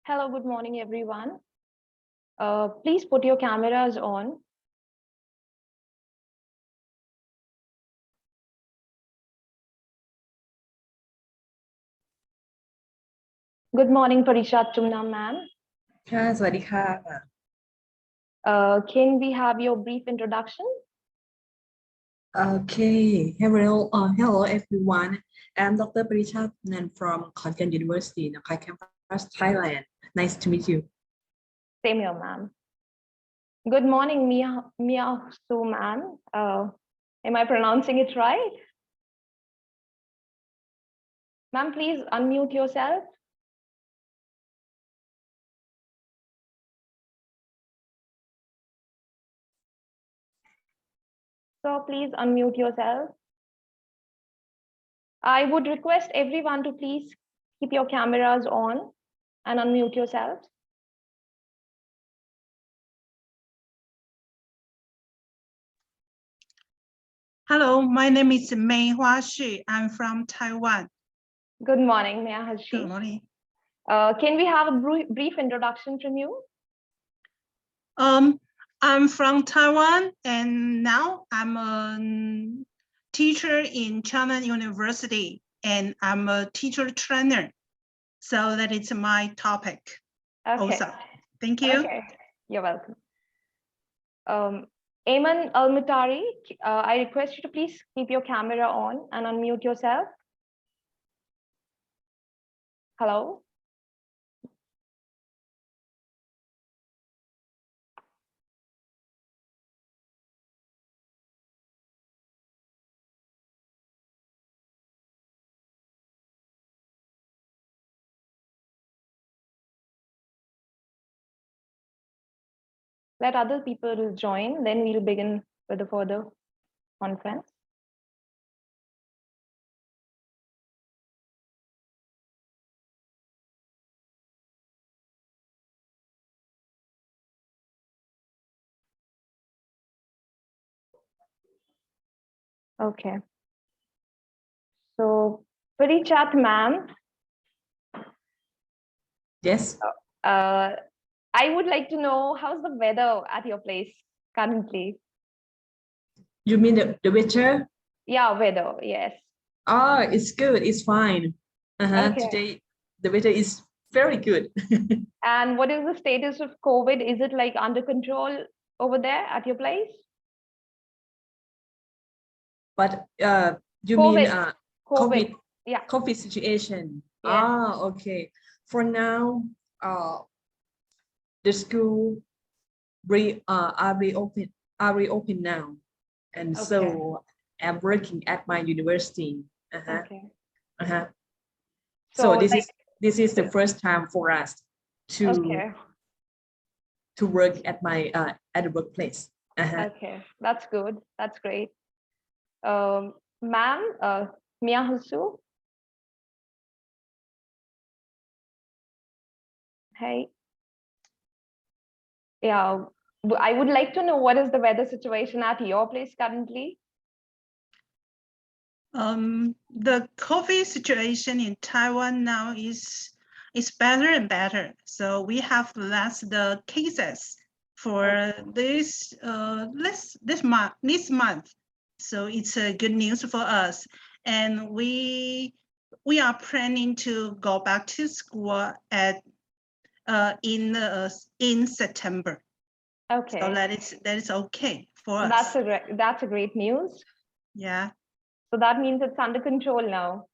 Hello, good morning, everyone. Please put your cameras on. Good morning, Parishat Chumna ma'am. ค่ะสวัสดีค่ะ Can we have your brief introduction? Okay, hello everyone. I'm Dr. Parishat Nan from Khon University, Nakhai campus, Thailand. Nice to meet you. Same here, ma'am. Good morning, Mia Su ma'am. Am I pronouncing it right? Ma'am, please unmute yourself. So please unmute yourself. I would request everyone to please keep your cameras on and unmute yourselves. Hello, my name is Mei Hua Xu. I'm from Taiwan. Good morning, Mia Hashi. Good morning. Can we have a brief introduction from you? I'm from Taiwan, and now I'm a teacher in China University, and I'm a teacher trainer. So that is my topic. Okay. Also, thank you. Okay, you're welcome. Ayman Al-Mutari, I request you to please keep your camera on and unmute yourself. Hello. Let other people join, then we'll begin with the further conference. Okay. So, Parichat ma'am. Yes. I would like to know how's the weather at your place currently? You mean the weather? Yeah, weather, yes. Oh, it's good. It's fine. Okay. Today, the weather is very good. And what is the status of COVID? Is it like under control over there at your place? But you COVID. mean COVID? Yeah. COVID situation. Yes. Okay. For now, the school are reopen now, and Okay. so I'm working at my university. Okay. So like, this is the first time for us to work at my at the workplace. Okay, that's good. That's great. Ma'am, Mia Hasu. Hey. Yeah, I would like to know what is the weather situation at your place currently? The COVID situation in Taiwan now is better and better. So we have less the cases for this month. So it's a good news for us, and we are planning to go back to school at in September. Okay. So that is okay for us. That's a great news. Yeah. So that means it's under control now.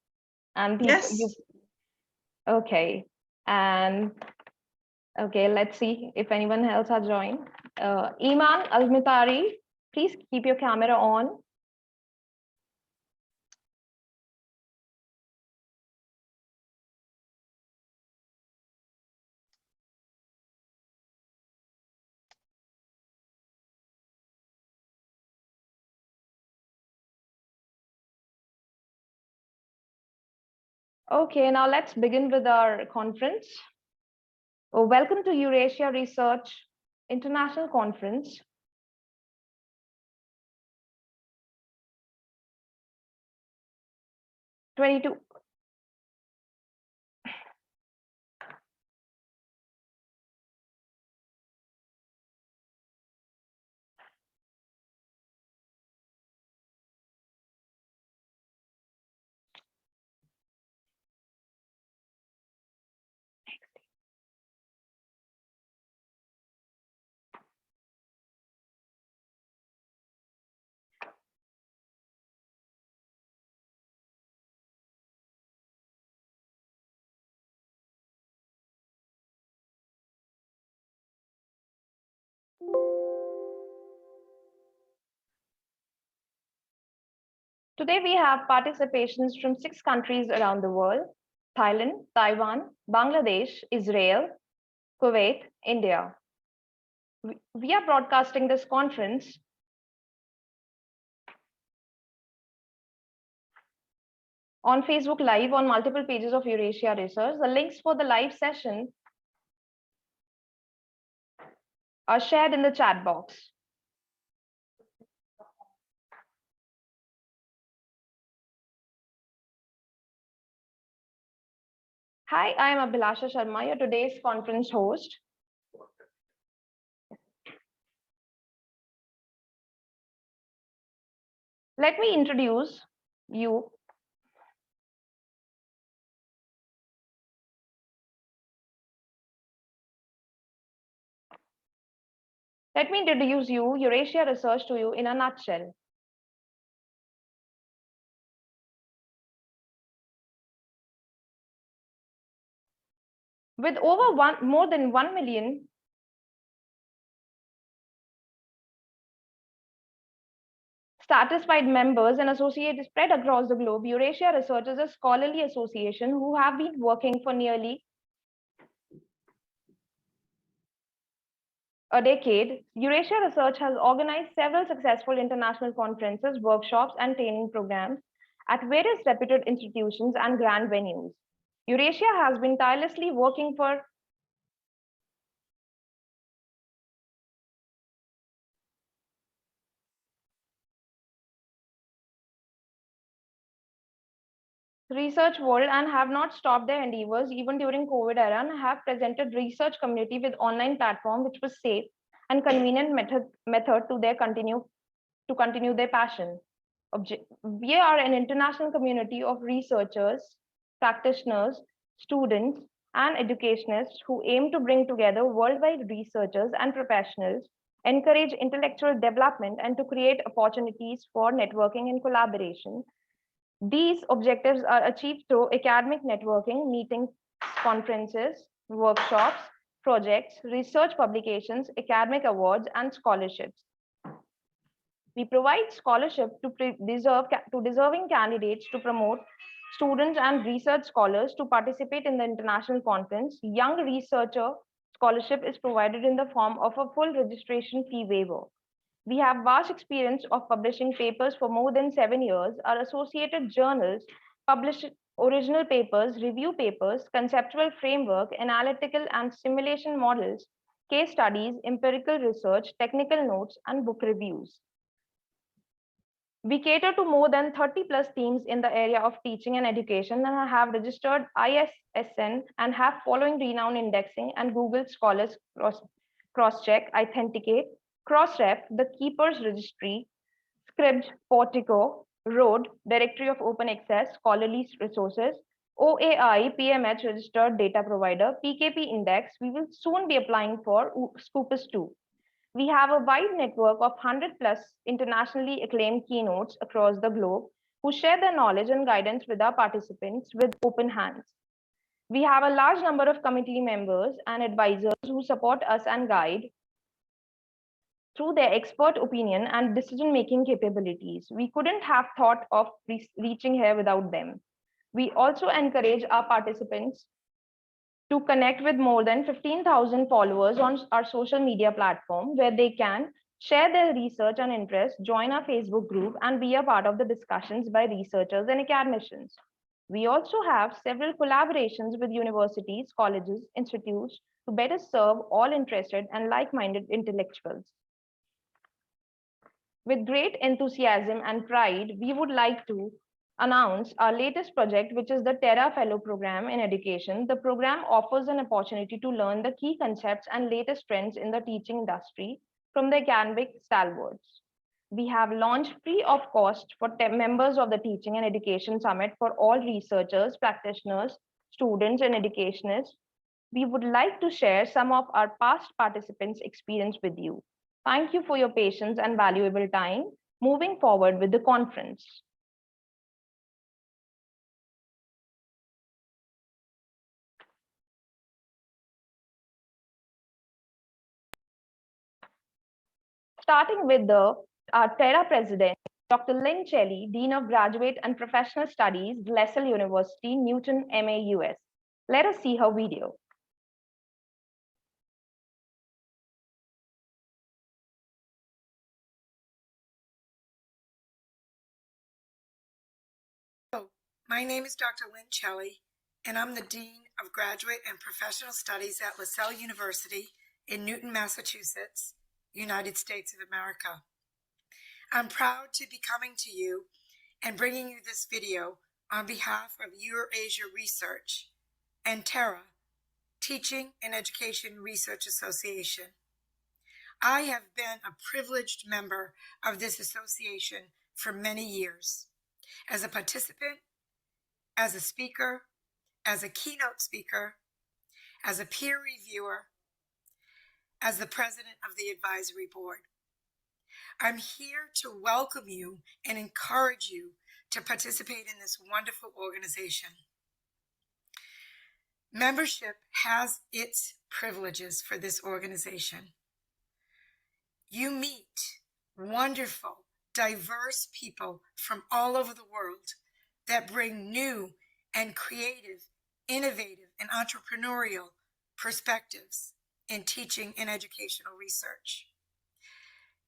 And people, yes. Okay. And okay, let's see if anyone else has joined. Iman Al-Mitari, please keep your camera on. Okay, now let's begin with our conference. Welcome to Eurasia Research International Conference. Today, we have participations from 6 countries around the world: Thailand, Taiwan, Bangladesh, Israel, Kuwait, India. We are broadcasting this conference on Facebook Live on multiple pages of Eurasia Research. The links for the live session are shared in the chat box. Hi, I am Abhilasha Sharma, your today's conference host. Let me introduce you. Let me introduce you, Eurasia Research, to you in a nutshell. With more than 1 million satisfied members and associates spread across the globe, Eurasia Research is a scholarly association who have been working for nearly a decade. Eurasia Research has organized several successful international conferences, workshops, and training programs at various reputed institutions and grand venues. Eurasia has been tirelessly working for research world and have not stopped their endeavors even during COVID era, and have presented research community with online platform which was safe and convenient method to continue their passion. We are an international community of researchers, practitioners, students, and educationists who aim to bring together worldwide researchers and professionals, encourage intellectual development, and to create opportunities for networking and collaboration. These objectives are achieved through academic networking, meetings, conferences, workshops, projects, research publications, academic awards, and scholarships. We provide scholarship to deserving candidates, to promote students and research scholars to participate in the international conference. Young researcher scholarship is provided in the form of a full registration fee waiver. We have vast experience of publishing papers for more than 7 years. Our associated journals publish original papers, review papers, conceptual framework, analytical and simulation models, case studies, empirical research, technical notes, and book reviews. We cater to more than 30 plus teams in the area of teaching and education and have registered ISSN and have following renowned indexing and Google Scholars cross-check, authenticate, Crossref, the Keepers Registry, Scribd, Portico, Road, Directory of Open Access, Scholarly Resources, OAI, PMH registered data provider, PKP Index. We will soon be applying for Scopus 2. We have a wide network of 100 plus internationally acclaimed keynotes across the globe who share their knowledge and guidance with our participants with open hands. We have a large number of committee members and advisors who support us and guide through their expert opinion and decision-making capabilities. We couldn't have thought of reaching here without them. We also encourage our participants to connect with more than 15,000 followers on our social media platform where they can share their research and interests, join our Facebook group, and be a part of the discussions by researchers and academicians. We also have several collaborations with universities, colleges, institutes to better serve all interested and like-minded intellectuals. With great enthusiasm and pride, we would like to announce our latest project, which is the Terra Fellow Program in Education. The program offers an opportunity to learn the key concepts and latest trends in the teaching industry from the academic stalwarts. We have launched free of cost for members of the Teaching and Education Summit for all researchers, practitioners, students, and educationists we would like to share some of our past participants' experience with you. Thank you for your patience and valuable time. Moving forward with the conference. Starting with the TERA president, Dr. Lynn Chelly, Dean of Graduate and Professional Studies, Lasalle University, Newton, MA, US. Let us see her video. Hello, my name is Dr. Lynn Chelly, and I'm the Dean of Graduate and Professional Studies at LaSalle University in Newton, Massachusetts, United States of America. I'm proud to be coming to you and bringing you this video on behalf of Eurasia Research and TERA, Teaching and Education Research Association. I have been a privileged member of this association for many years. As a participant, as a speaker, as a keynote speaker, as a peer reviewer, as the president of the advisory board. I'm here to welcome you and encourage you to participate in this wonderful organization. Membership has its privileges for this organization. You meet wonderful, diverse people from all over the world that bring new and creative, innovative, and entrepreneurial perspectives in teaching and educational research.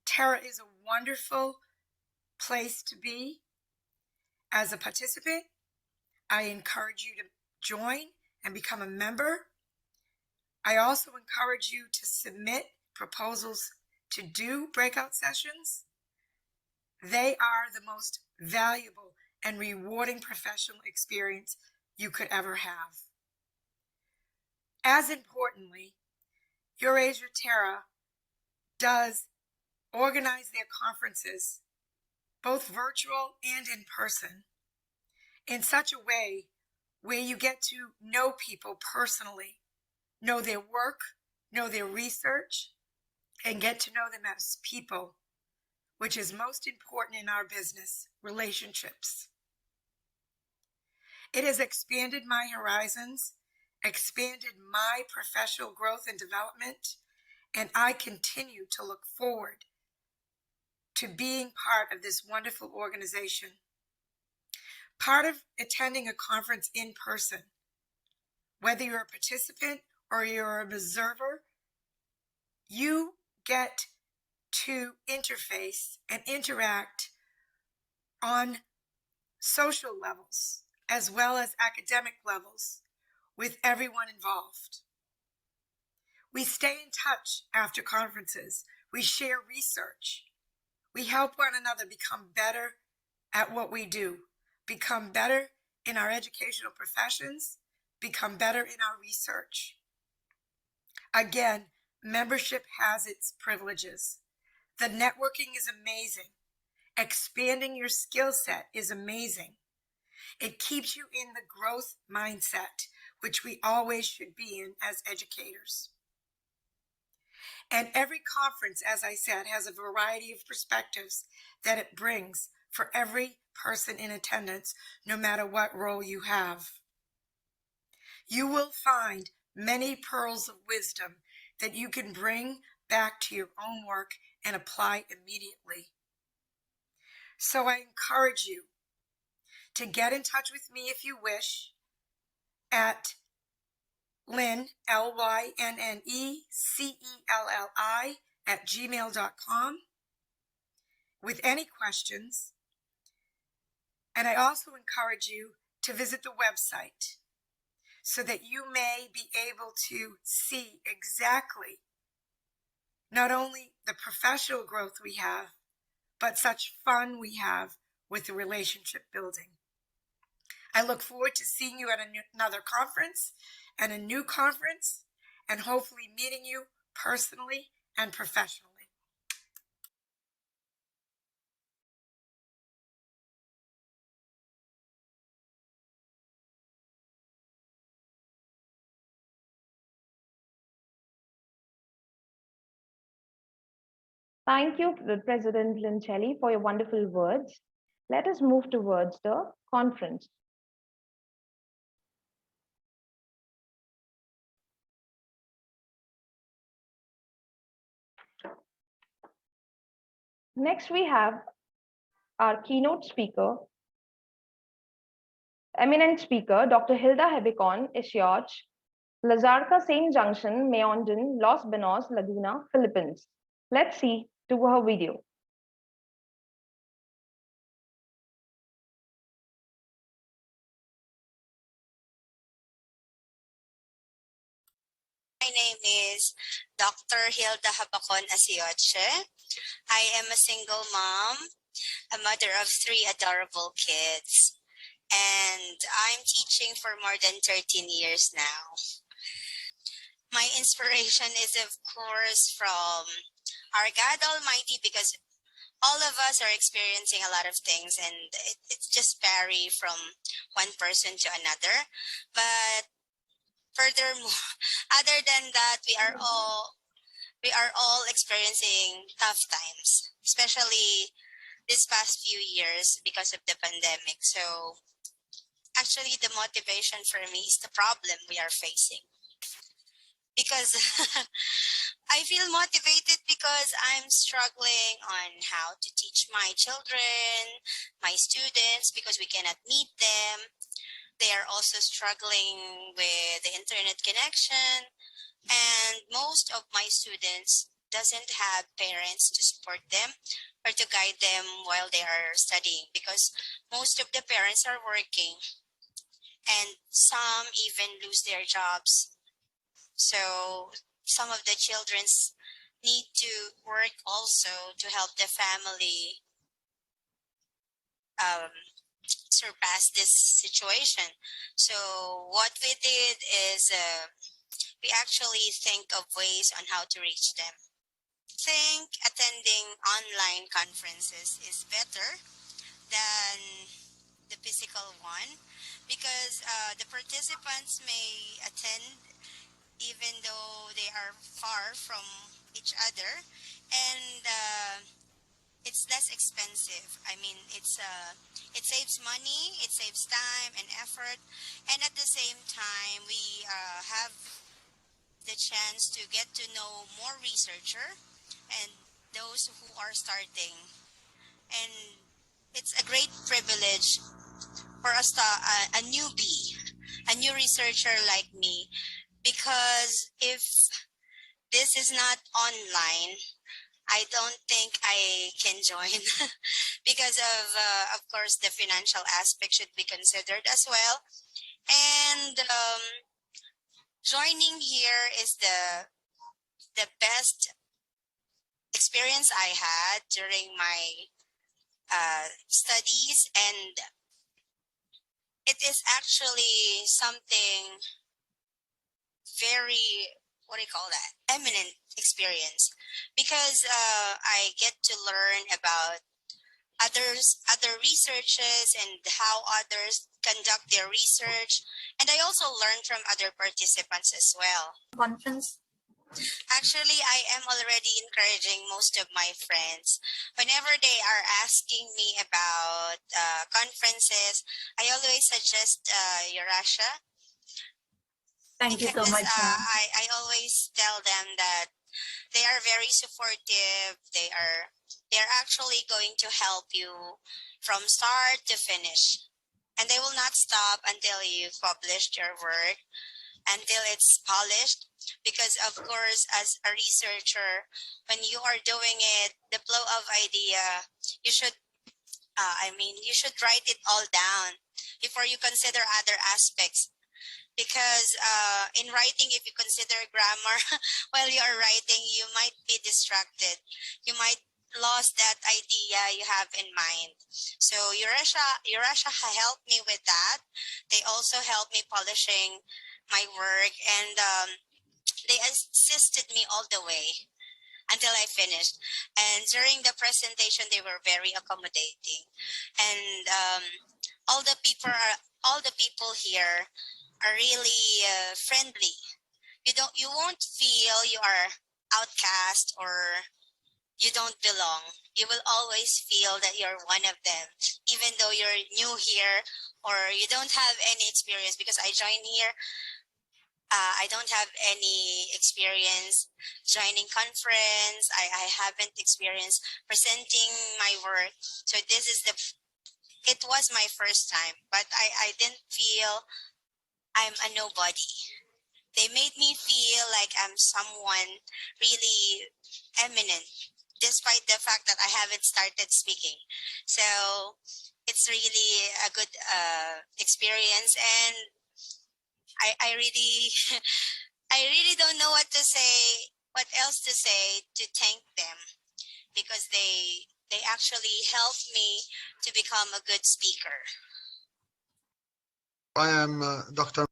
TERA is a wonderful place to be. As a participant, I encourage you to join and become a member. I also encourage you to submit proposals to do breakout sessions. They are the most valuable and rewarding professional experience you could ever have. As importantly, Eurasia TERA does organize their conferences, both virtual and in person, in such a way where you get to know people personally, know their work, know their research, and get to know them as people, which is most important in our business, relationships. It has expanded my horizons, expanded my professional growth and development, and I continue to look forward to being part of this wonderful organization. Part of attending a conference in person, whether you're a participant or you're an observer, you get to interface and interact on social levels as well as academic levels with everyone involved. We stay in touch after conferences. We share research. We help one another become better at what we do, become better in our educational professions, become better in our research. Again, membership has its privileges. The networking is amazing. Expanding your skill set is amazing. It keeps you in the growth mindset, which we always should be in as educators. And every conference, as I said, has a variety of perspectives that it brings for every person in attendance, no matter what role you have. You will find many pearls of wisdom that you can bring back to your own work and apply immediately. So I encourage you to get in touch with me if you wish at Lynn, LYNNECELLI @gmail.com with any questions. And I also encourage you to visit the website so that you may be able to see exactly not only the professional growth we have, but such fun we have with the relationship building. I look forward to seeing you at another conference and a new conference, and hopefully meeting you personally and professionally. Thank you, President Lincelli, for your wonderful words. Let us move towards the conference. Next, we have our keynote speaker, eminent speaker, Dr. Hilda Hebicon Isioch, Lazarca Saint Junction, Mayondon, Los Banos, Laguna, Philippines. Let's see to her video. My name is Dr. Hilda Habacon Asioche. I am a single mom, a mother of 3 adorable kids, and I'm teaching for more than 13 years now. My inspiration is, of course, from our God Almighty, because all of us are experiencing a lot of things, and it's just vary from one person to another. But furthermore, other than that, we are all experiencing tough times, especially this past few years because of the pandemic. So actually, the motivation for me is the problem we are facing. Because I feel motivated because I'm struggling on how to teach my children, my students, because we cannot meet them. They are also struggling with the internet connection. And most of my students doesn't have parents to support them or to guide them while they are studying, because most of the parents are working and some even lose their jobs. So some of the children need to work also to help the family surpass this situation. So what we did is we actually think of ways on how to reach them. I think attending online conferences is better than the physical one, because the participants may attend even though they are far from each other, and it's less expensive. I mean, it saves money, it saves time and effort, and at the same time, we have the chance to get to know more researcher and those who are starting. And it's a great privilege for us to a newbie, a new researcher like me, because if this is not online, I don't think I can join because of course, the financial aspect should be considered as well. And joining here is the best experience I had during my studies, and it is actually something very, what do you call that, eminent experience, because I get to learn about other researches and how others conduct their research, and I also learn from other participants as well. Conference. Actually, I am already encouraging most of my friends. Whenever they are asking me about conferences, I always suggest Eurasia. Thank you so much. I always tell them that they are very supportive. They're actually going to help you from start to finish, and they will not stop until you've published your work, until it's polished. Because of course, as a researcher, when you are doing it, the flow of idea, you should you should write it all down before you consider other aspects. Because in writing, if you consider grammar while you are writing, you might be distracted. You might lose that idea you have in mind. So Eurasia helped me with that. They also helped me polishing my work, and they assisted me all the way until I finished. And during the presentation, they were very accommodating, and all the people here are really friendly. You won't feel you are outcast or you don't belong. You will always feel that you're one of them, even though you're new here or you don't have any experience. Because I joined here, I don't have any experience joining conference. I haven't experienced presenting my work. So it was my first time, but I didn't feel I'm a nobody. They made me feel like I'm someone really eminent, despite the fact that I haven't started speaking. So it's really a good experience, and I really, I really don't know what else to say to thank them, because they actually helped me to become a good speaker. I am Dr.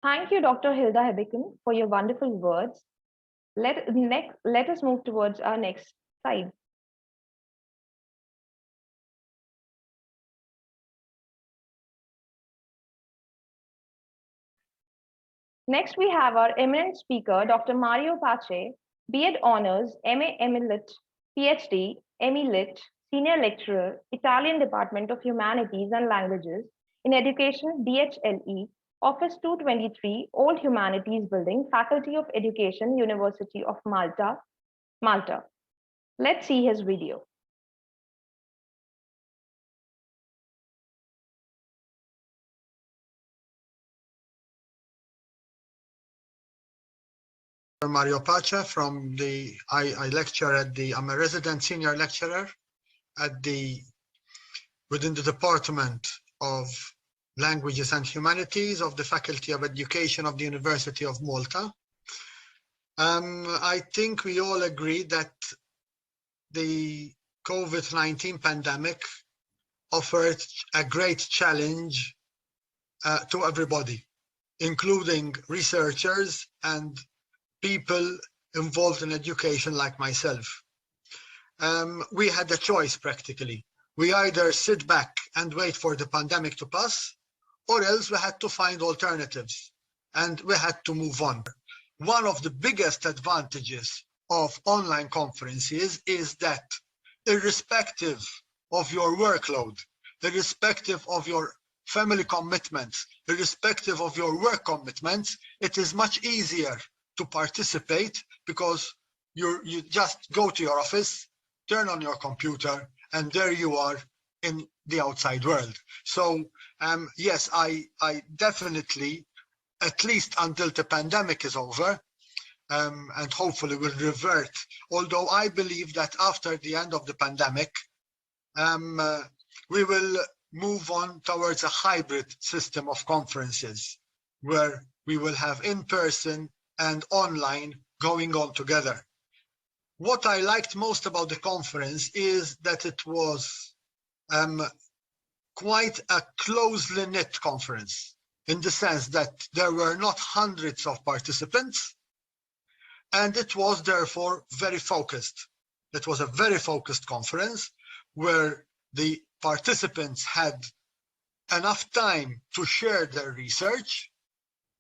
Thank you, Dr. Hilda Hebeken, for your wonderful words. Let us move towards our next slide. Next, we have our eminent speaker, Dr. Mario Pache, B.Ed Honors, M.A. Lit, PhD, M.E. Lit, Senior Lecturer, Italian Department of Humanities and Languages, in Education, DHLE, Office 223, Old Humanities Building, Faculty of Education, University of Malta, Malta. Let's see his video. Mario Pacha from I lecture at I'm a resident senior lecturer at within the Department of Languages and Humanities of the Faculty of Education of the University of Malta. I think we all agree that the COVID-19 pandemic offered a great challenge to everybody, including researchers and people involved in education like myself. We had a choice practically. We either sit back and wait for the pandemic to pass, or else we had to find alternatives and we had to move on. One of the biggest advantages of online conferences is that irrespective of your workload, irrespective of your family commitments, irrespective of your work commitments, it is much easier to participate because you just go to your office, turn on your computer, and there you are in the outside world. So yes, I definitely, at least until the pandemic is over, and hopefully will revert, although I believe that after the end of the pandemic, we will move on towards a hybrid system of conferences where we will have in-person and online going on together. What I liked most about the conference is that it was quite a closely knit conference, in the sense that there were not hundreds of participants, and it was therefore very focused. It was a very focused conference where the participants had enough time to share their research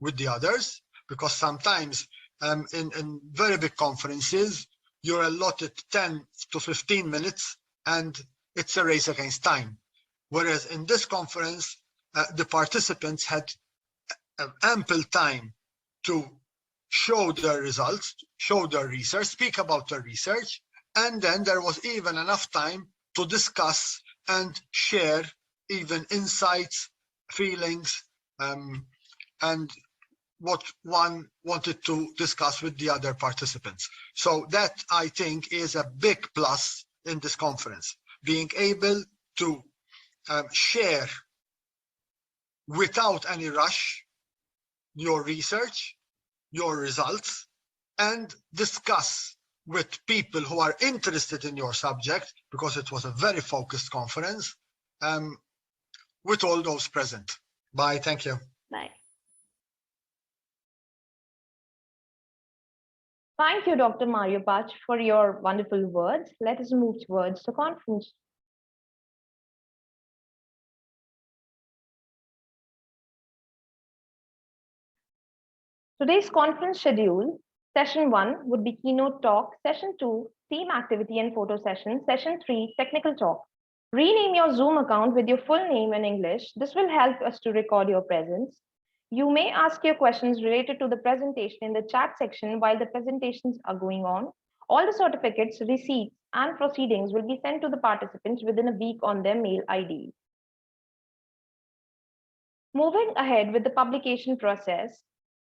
with the others, because sometimes in very big conferences, you're allotted 10 to 15 minutes and it's a race against time. Whereas in this conference, the participants had ample time to show their results, show their research, speak about their research, and then there was even enough time to discuss and share even insights, feelings, and what one wanted to discuss with the other participants. So that, I think, is a big plus in this conference, being able to share without any rush your research, your results, and discuss with people who are interested in your subject, because it was a very focused conference, with all those present. Bye, thank you. Bye. Thank you, Dr. Mario Pach, for your wonderful words. Let us move towards the conference. Today's conference schedule, session 1 would be keynote talk, session 2, team activity and photo session, session 3, technical talk. Rename your Zoom account with your full name in English. This will help us to record your presence. You may ask your questions related to the presentation in the chat section while the presentations are going on. All the certificates, receipts, and proceedings will be sent to the participants within a week on their mail ID. Moving ahead with the publication process.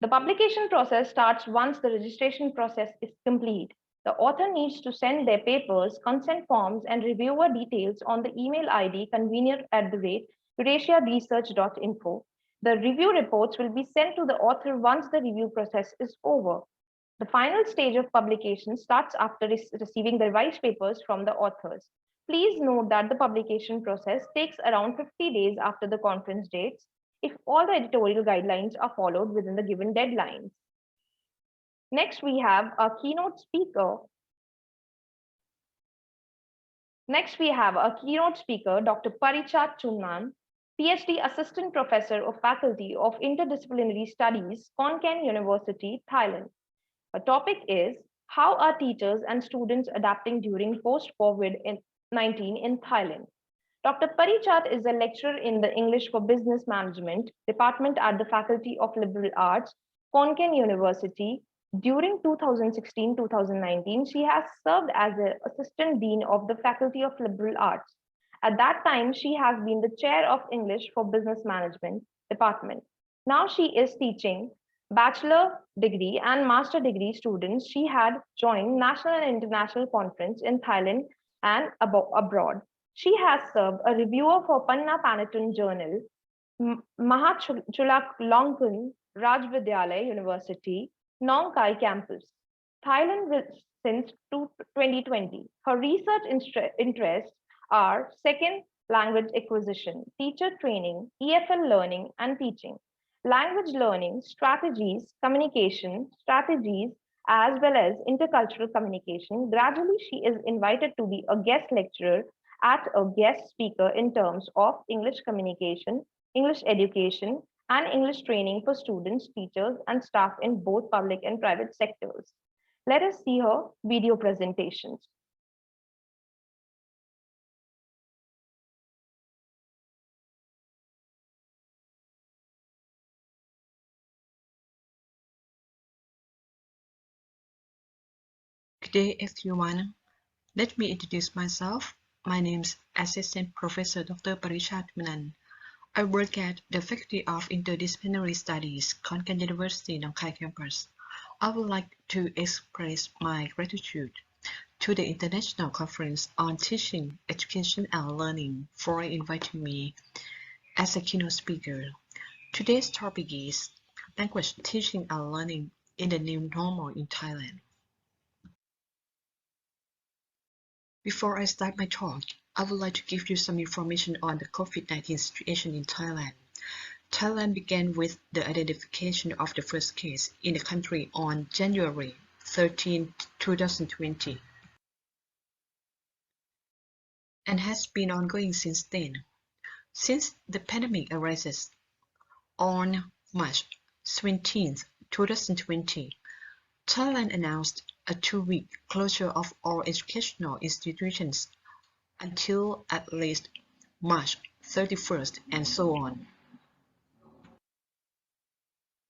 The publication process starts once the registration process is complete. The author needs to send their papers, consent forms, and reviewer details on the email ID convener@eurasiaresearch.info. The review reports will be sent to the author once the review process is over. The final stage of publication starts after receiving the revised papers from the authors. Please note that the publication process takes around 50 days after the conference dates if all the editorial guidelines are followed within the given deadlines. Next, we have our keynote speaker. Dr. Parichat Chunnan, PhD Assistant Professor of Faculty of Interdisciplinary Studies, Konkan University, Thailand. Our topic is how are teachers and students adapting during post-COVID-19 in Thailand? Dr. Parichat is a lecturer in the English for Business Management department at the Faculty of Liberal Arts, Konkan University. During 2016-2019, she has served as the Assistant Dean of the Faculty of Liberal Arts. At that time, she has been the Chair of English for Business Management department. Now she is teaching bachelor degree and master degree students. She had joined national and international conference in Thailand and abroad. She has served a reviewer for Panna Panatun Journal, Mahachulalongkorn Rajvidyalaya University, Nong Khai campus, Thailand since 2020. Her research interests are second language acquisition, teacher training, EFL learning and teaching, language learning, strategies, communication strategies, as well as intercultural communication. Gradually, she is invited to be a guest lecturer at a guest speaker in terms of English communication, English education, and English training for students, teachers, and staff in both public and private sectors. Let us see her video presentations. Good day, everyone. Let me introduce myself. My name is Assistant Professor Dr. Parichat Chunnan. I work at the Faculty of Interdisciplinary Studies, Konkan University, Nong Khai campus. I would like to express my gratitude to the International Conference on Teaching, Education and Learning for inviting me as a keynote speaker. Today's topic is language teaching and learning in the new normal in Thailand. Before I start my talk, I would like to give you some information on the COVID-19 situation in Thailand. Thailand began with the identification of the first case in the country on January 13, 2020, and has been ongoing since then. Since the pandemic arises on March 17, 2020, Thailand announced a 2-week closure of all educational institutions until at least March 31st and so on.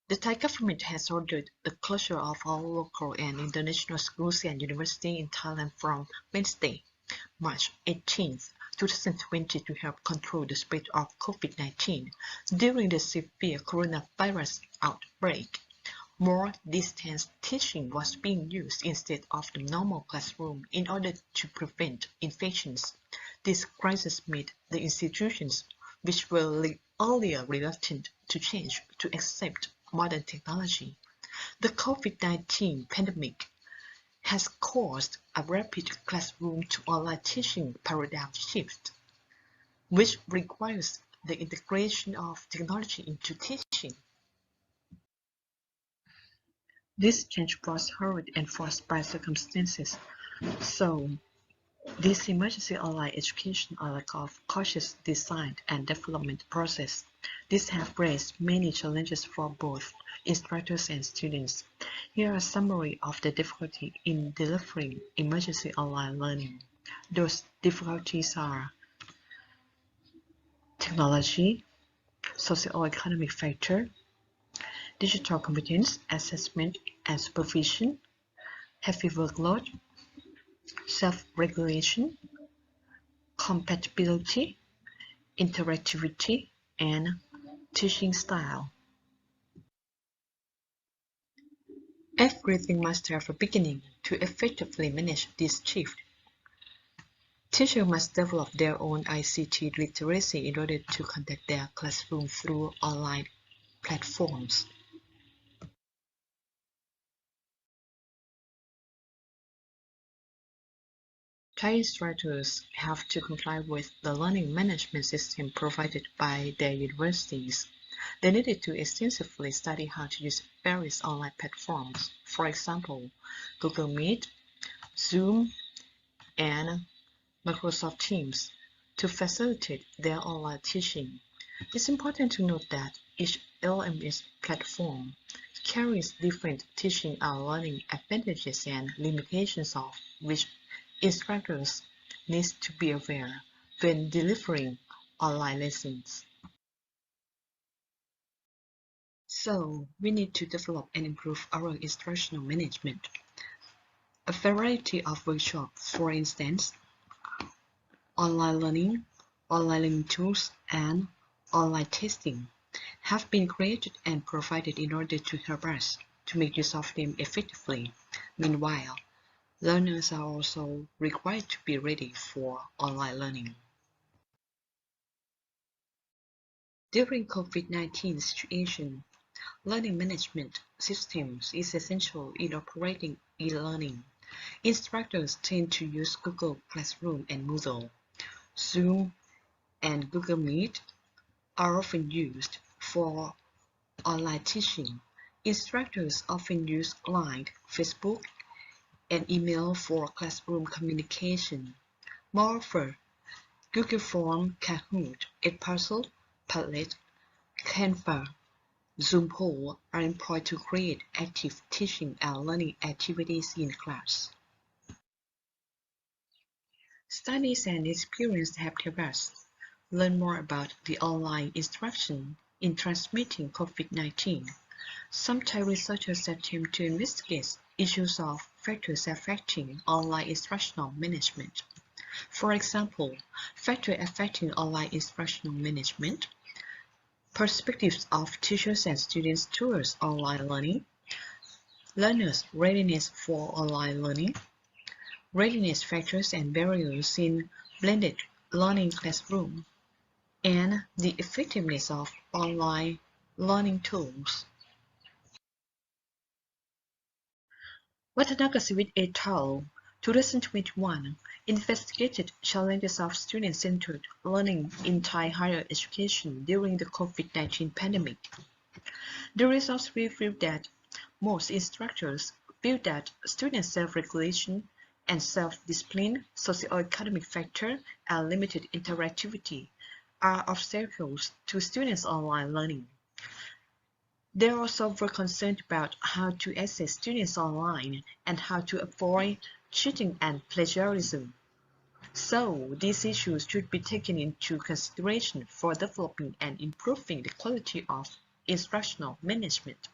The Thai government has ordered the closure of all local and international schools and universities in Thailand from Wednesday, March 18, 2020 to help control the spread of COVID-19 during the severe coronavirus outbreak. More distance teaching was being used instead of the normal classroom in order to prevent infections. This crisis made the institutions, which were earlier reluctant to change to accept modern technology. The COVID-19 pandemic has caused a rapid classroom to online teaching paradigm shift, which requires the integration of technology into teaching. This change was hurried and forced by circumstances, so this emergency online education are like of cautious design and development process These have raised many challenges for both instructors and students. Here are a summary of the difficulty in delivering emergency online learning. Those difficulties are technology, socio-economic factor, digital competence, assessment and supervision, heavy workload, self-regulation, compatibility, interactivity, and teaching style. Everything must have a beginning to effectively manage this shift. Teachers must develop their own ICT literacy in order to conduct their classroom through online platforms. Thai instructors have to comply with the learning management system provided by their universities. They needed to extensively study how to use various online platforms, for example, Google Meet, Zoom, and Microsoft Teams, to facilitate their online teaching. It's important to note that each LMS platform carries different teaching and learning advantages and limitations of which instructors need to be aware when delivering online lessons. So, we need to develop and improve our instructional management. A variety of workshops, for instance, online learning tools, and online testing, have been created and provided in order to help us to make use of them effectively. Meanwhile, learners are also required to be ready for online learning. During COVID-19 situation, learning management systems is essential in operating e-learning. Instructors tend to use Google Classroom and Moodle. Zoom and Google Meet are often used for online teaching. Instructors often use Line, Facebook, and email for classroom communication. Moreover, Google Form, Kahoot, Edpuzzle, Padlet, Canva, Zoom Poll are employed to create active teaching and learning activities in class. Studies and experience have helped us learn more about the online instruction in transmitting COVID-19. Some Thai researchers attempt to investigate issues of factors affecting online instructional management. For example, factors affecting online instructional management, perspectives of teachers and students towards online learning, learners' readiness for online learning, readiness factors and barriers in blended learning classroom, and the effectiveness of online learning tools. Watanakasiwit et al. 2021 investigated challenges of student-centered learning in Thai higher education during the COVID-19 pandemic. The results revealed that most instructors feel that student self-regulation and self-discipline, socio-economic factor, and limited interactivity are obstacles to students' online learning. They also were concerned about how to access students online and how to avoid cheating and plagiarism. So, these issues should be taken into consideration for developing and improving the quality of instructional management.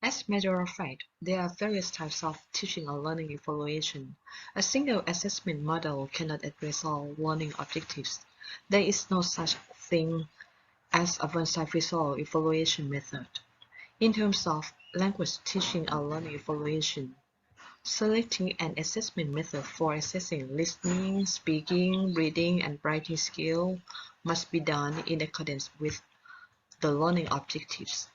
As a matter of fact, there are various types of teaching and learning evaluation. A single assessment model cannot address all learning objectives. There is no such thing as a one-size-fits-all evaluation method. In terms of language teaching and learning evaluation, selecting an assessment method for assessing listening, speaking, reading, and writing skill must be done in accordance with the learning objectives.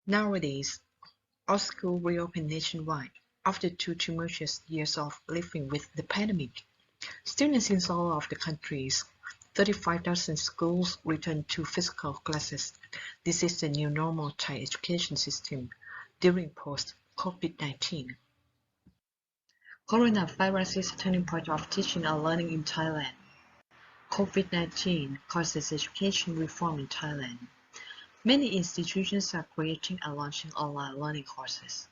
Nowadays, our school reopened nationwide after 2 tumultuous years of living with the pandemic. Students in all of the countries, 35,000 schools returned to physical classes. This is the new normal Thai education system during post-COVID-19. Coronavirus is a turning point of teaching and learning in Thailand. COVID-19 causes education reform in Thailand. Many institutions are creating and launching online learning courses.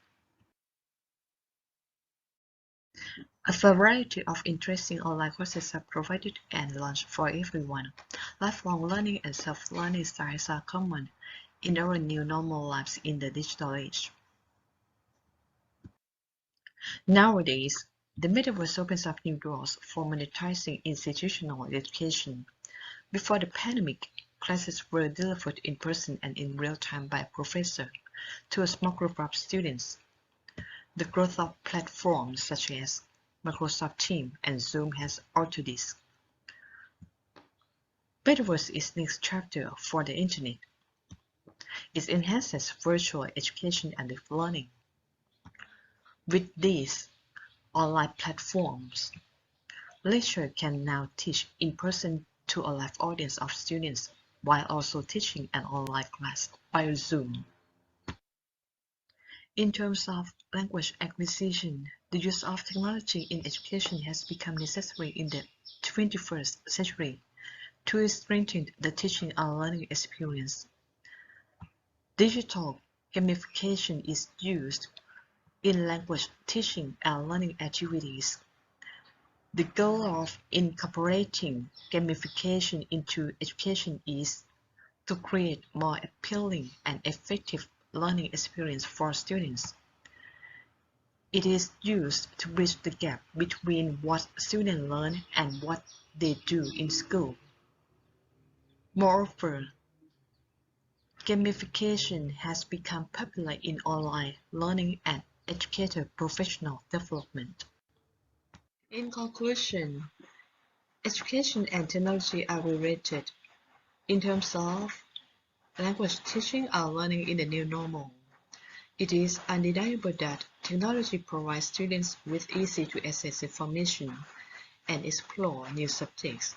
A variety of interesting online courses are provided and launched for everyone. Lifelong learning and self-learning styles are common in our new normal lives in the digital age. Nowadays, the metaverse opens up new doors for monetizing institutional education. Before the pandemic, classes were delivered in person and in real time by a professor to a small group of students. The growth of platforms such as Microsoft Teams and Zoom has altered this. Metaverse is the next chapter for the Internet. It enhances virtual education and learning. With these online platforms, lecturers can now teach in person to a live audience of students while also teaching an online class via Zoom. In terms of language acquisition, the use of technology in education has become necessary in the 21st century to strengthen the teaching and learning experience. Digital gamification is used in language teaching and learning activities. The goal of incorporating gamification into education is to create more appealing and effective learning experience for students. It is used to bridge the gap between what students learn and what they do in school. Moreover, gamification has become popular in online learning and educator professional development. In conclusion, education and technology are related in terms of language teaching and learning in the new normal. It is undeniable that technology provides students with easy to access information and explore new subjects.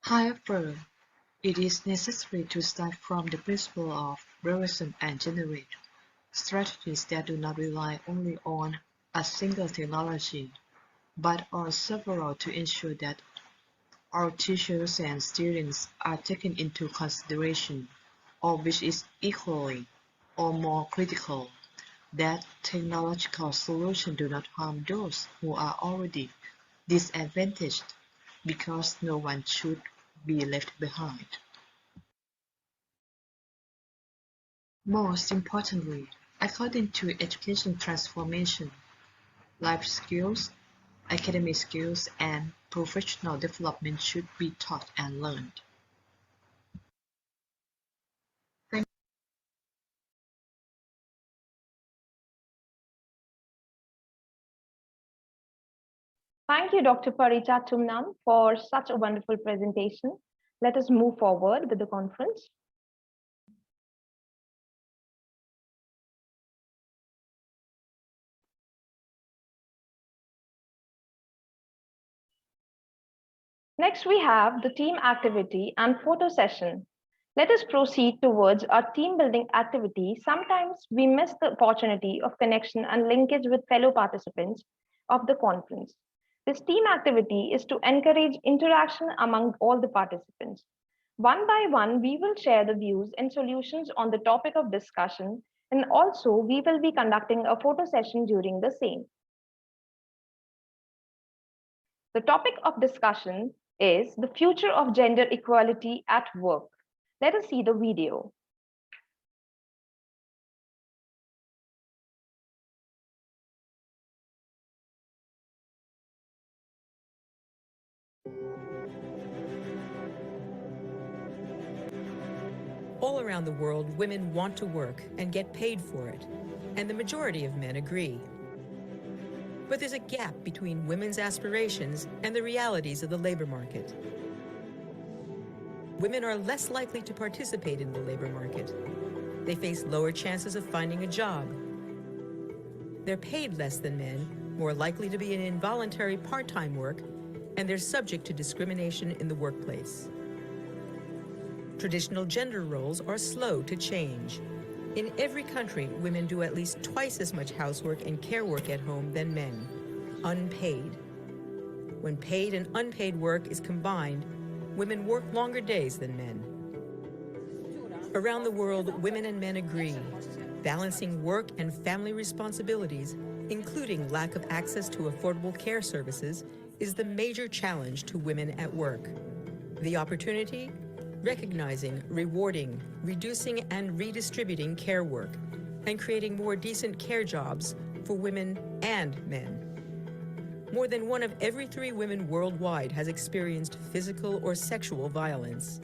However, it is necessary to start from the principle of prevention and generate strategies that do not rely only on a single technology, but on several to ensure that our teachers and students are taken into consideration, or which is equally or more critical, that technological solutions do not harm those who are already disadvantaged, because no one should be left behind. Most importantly, according to education transformation, life skills, academic skills, and professional development should be taught and learned. Thank you, Dr. Paricha Tumnam, for such a wonderful presentation. Let us move forward with the conference. Next, we have the team activity and photo session. Let us proceed towards our team building activity. Sometimes we miss the opportunity of connection and linkage with fellow participants of the conference. This team activity is to encourage interaction among all the participants. One by one, we will share the views and solutions on the topic of discussion, and also we will be conducting a photo session during the same. The topic of discussion is the future of gender equality at work. Let us see the video. All around the world, women want to work and get paid for it, and the majority of men agree. But there's a gap between women's aspirations and the realities of the labor market. Women are less likely to participate in the labor market. They face lower chances of finding a job. They're paid less than men, more likely to be in involuntary part-time work, and they're subject to discrimination in the workplace. Traditional gender roles are slow to change. In every country, women do at least twice as much housework and care work at home than men, unpaid. When paid and unpaid work is combined, women work longer days than men. Around the world, women and men agree. Balancing work and family responsibilities, including lack of access to affordable care services, is the major challenge to women at work. The opportunity? Recognizing, rewarding, reducing, and redistributing care work, and creating more decent care jobs for women and men. More than 1 of every 3 women worldwide has experienced physical or sexual violence.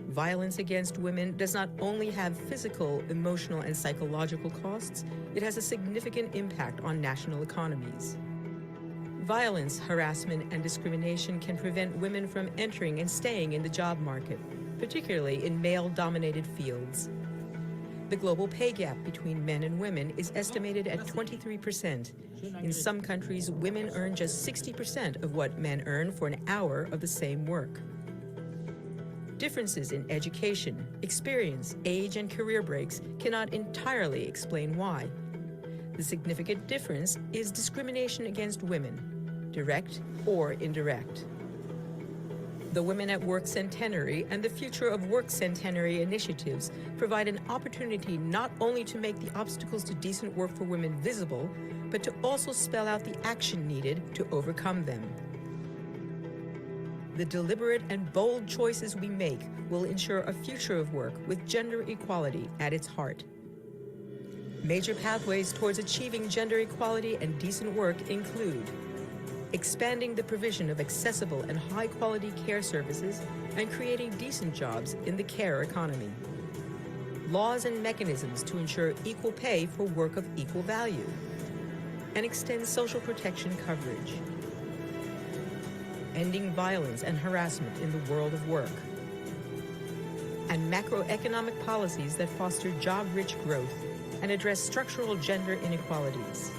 Violence against women does not only have physical, emotional, and psychological costs, it has a significant impact on national economies. Violence, harassment, and discrimination can prevent women from entering and staying in the job market, particularly in male-dominated fields. The global pay gap between men and women is estimated at 23%. In some countries, women earn just 60% of what men earn for an hour of the same work. Differences in education, experience, age, and career breaks cannot entirely explain why. The significant difference is discrimination against women, direct or indirect. The Women at Work Centenary and the Future of Work Centenary initiatives provide an opportunity not only to make the obstacles to decent work for women visible, but to also spell out the action needed to overcome them. The deliberate and bold choices we make will ensure a future of work with gender equality at its heart. Major pathways towards achieving gender equality and decent work include expanding the provision of accessible and high-quality care services and creating decent jobs in the care economy. Laws and mechanisms to ensure equal pay for work of equal value. And extend social protection coverage. Ending violence and harassment in the world of work. And macroeconomic policies that foster job-rich growth and address structural gender inequalities.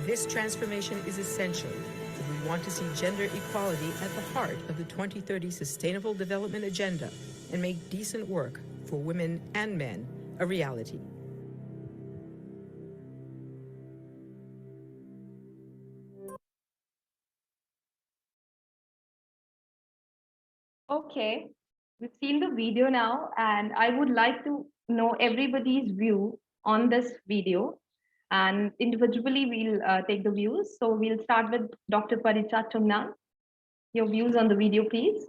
This transformation is essential if we want to see gender equality at the heart of the 2030 Sustainable Development Agenda and make decent work for women and men a reality. Okay, we've seen the video now, and I would like to know everybody's view on this video. And individually, we'll take the views. So we'll start with Dr. Paricha Tumnan. Your views on the video, please.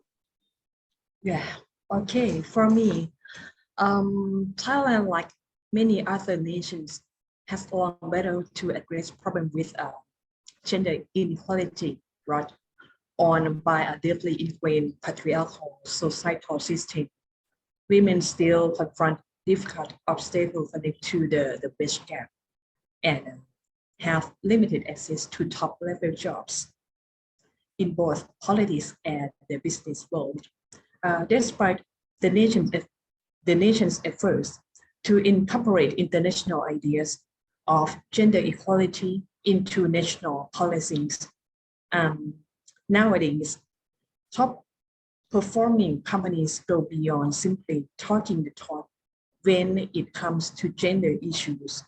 Yeah, okay. For me, Thailand, like many other nations, has long battled to address problems with gender inequality brought on by a deeply ingrained patriarchal societal system. Women still confront difficult obstacles connected to the wage gap and have limited access to top-level jobs in both politics and the business world. Despite the nation's efforts to incorporate international ideas of gender equality into national policies, nowadays, top-performing companies go beyond simply talking the talk when it comes to gender issues.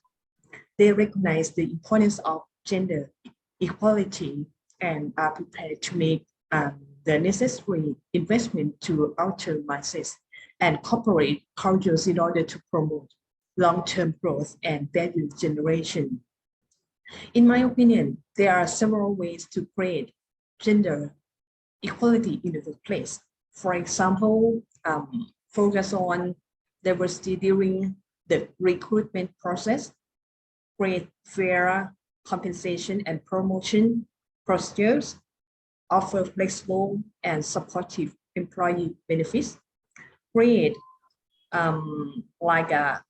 They recognize the importance of gender equality and are prepared to make the necessary investment to alter mindsets and corporate cultures in order to promote long-term growth and value generation. In my opinion, there are several ways to create gender equality in the workplace. For example, focus on diversity during the recruitment process, create fair compensation and promotion procedures, offer flexible and supportive employee benefits, create like a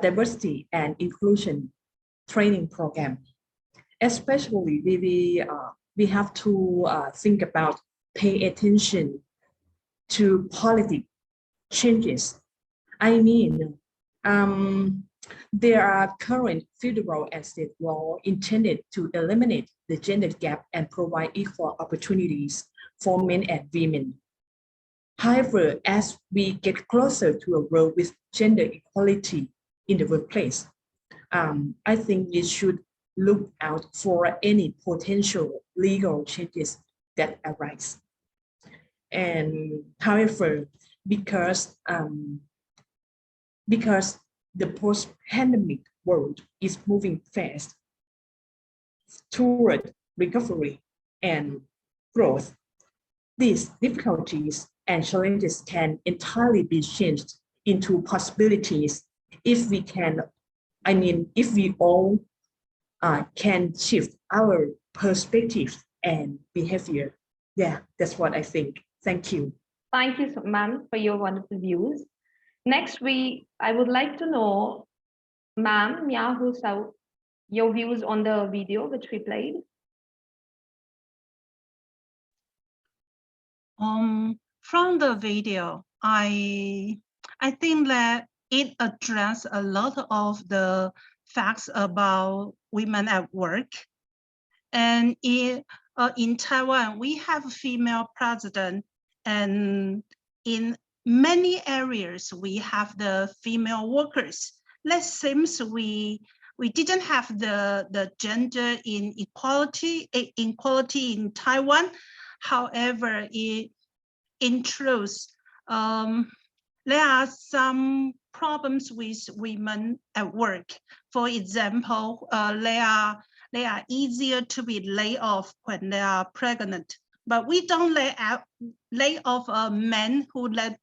diversity and inclusion training program. Especially, we have to think about pay attention to policy changes. I mean, there are current federal and state laws intended to eliminate the gender gap and provide equal opportunities for men and women. However, as we get closer to a world with gender equality in the workplace, I think we should look out for any potential legal changes that arise. And however, because the post-pandemic world is moving fast toward recovery and growth, these difficulties and challenges can entirely be changed into possibilities if we can, if we all can shift our perspective and behavior. Yeah, that's what I think. Thank you. Thank you, ma'am, for your wonderful views. Next, I would like to know, ma'am, your views on the video which we played. From the video, I think that it addressed a lot of the facts about women at work. And in Taiwan, we have a female president, and in many areas, we have the female workers. That seems we didn't have the gender inequality in Taiwan. However, in truth, there are some problems with women at work. For example, they are easier to be laid off when they are pregnant, but we don't lay off men who let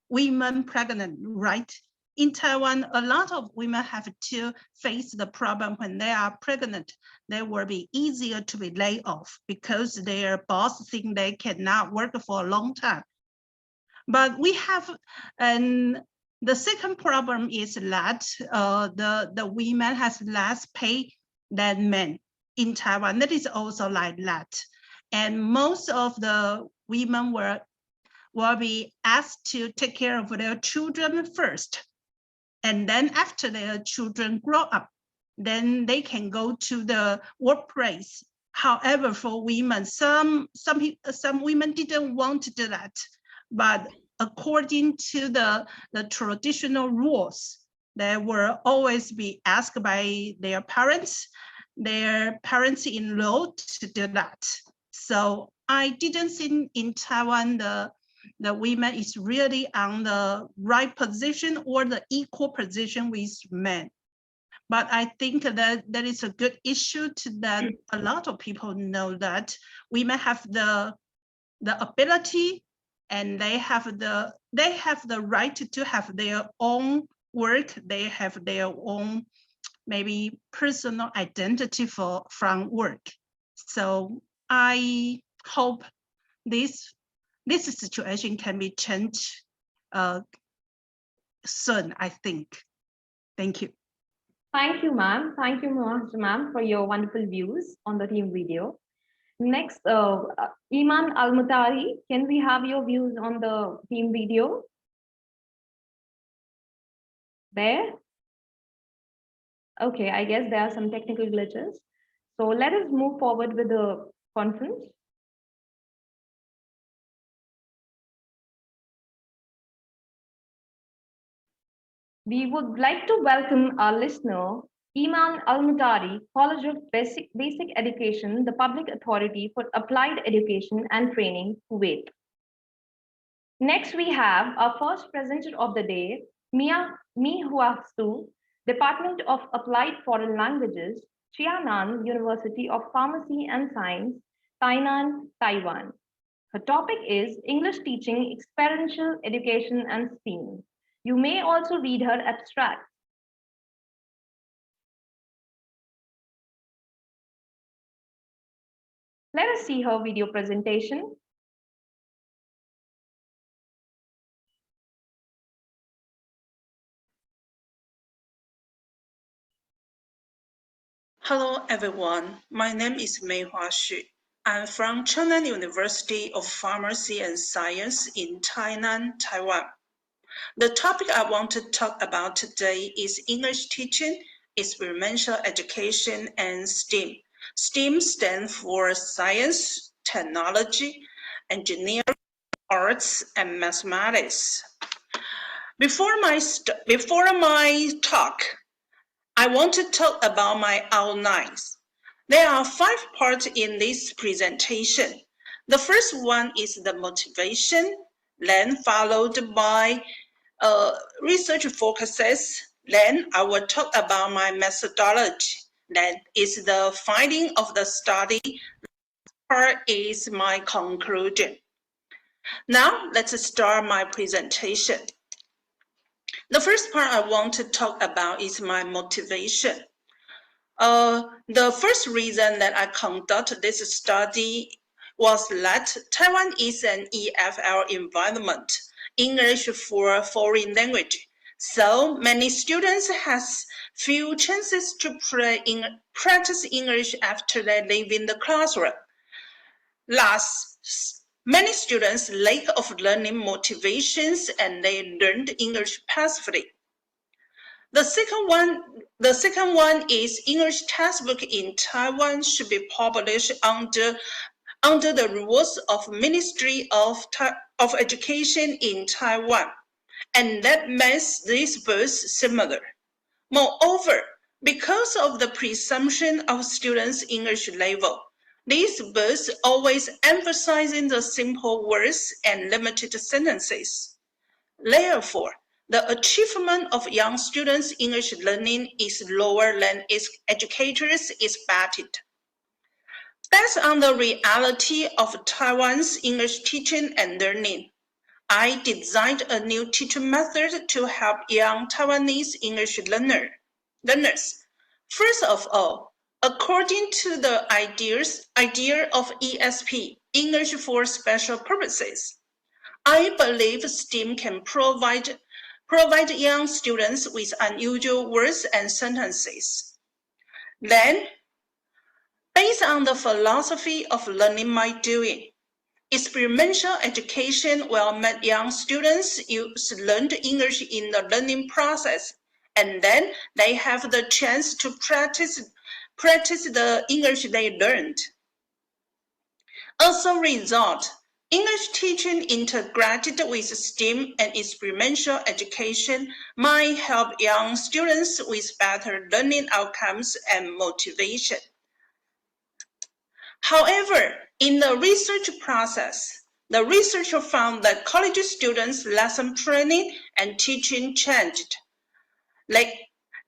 women pregnant, right? In Taiwan, a lot of women have to face the problem when they are pregnant. They will be easier to be laid off because their boss think they cannot work for a long time. But we have, and the second problem is that the women has less pay than men in Taiwan. That is also like that. And most of the women will be asked to take care of their children first. And then after their children grow up, then they can go to the workplace. However, for women, some women didn't want to do that. But according to the traditional rules, they will always be asked by their parents-in-law to do that. So I didn't think in Taiwan the women is really on the right position or the equal position with men. But I think that that is a good issue to that a lot of people know that women have the ability and they have the right to have their own work. They have their own maybe personal identity from work. So I hope this situation can be changed soon, I think. Thank you. Thank you, ma'am. Thank you, ma'am, for your wonderful views on the theme video. Next, Iman Al-Mutari, can we have your views on the theme video? There? Okay, I guess there are some technical glitches. So let us move forward with the conference. We would like to welcome our listener, Iman Al-Mutari, College of Basic Education, the Public Authority for Applied Education and Training, Kuwait. Next, we have our first presenter of the day, Mi Huastu, Department of Applied Foreign Languages, Qianan University of Pharmacy and Science, Tainan, Taiwan. Her topic is English Teaching, Experiential Education and STEAM. You may also read her abstract. Let us see her video presentation. Hello everyone, my name is Meihua Xu. I'm from Qianan University of Pharmacy and Science in Tainan, Taiwan. The topic I want to talk about today is English teaching, experiential education, and STEAM. STEAM stands for science, technology, engineering, arts, and mathematics. Before my talk, I want to talk about my outlines. There are 5 parts in this presentation. The first one is the motivation, then followed by research focuses. Then I will talk about my methodology. Then is the finding of the study. Part is my conclusion. Now let's start my presentation. The first part I want to talk about is my motivation. The first reason that I conducted this study was that Taiwan is an EFL environment, English for foreign language. So many students has few chances to practice English after they leave in the classroom. Last, many students lack of learning motivations and they learned English passively. The second one is English textbook in Taiwan should be published under the rules of Ministry of Education in Taiwan, and that makes these books similar. Moreover, because of the presumption of students' English level, these books always emphasizing the simple words and limited sentences. Therefore, the achievement of young students' English learning is lower than its educators expected. Based on the reality of Taiwan's English teaching and learning, I designed a new teaching method to help young Taiwanese English learners. First of all, according to the idea of ESP, English for Special Purposes, I believe STEAM can provide young students with unusual words and sentences. Then, based on the philosophy of learning by doing, experiential education will make young students use learned English in the learning process, and then they have the chance to practice the English they learned. As a result, English teaching integrated with STEAM and experiential education might help young students with better learning outcomes and motivation. However, in the research process, the researcher found that college students' lesson planning and teaching changed.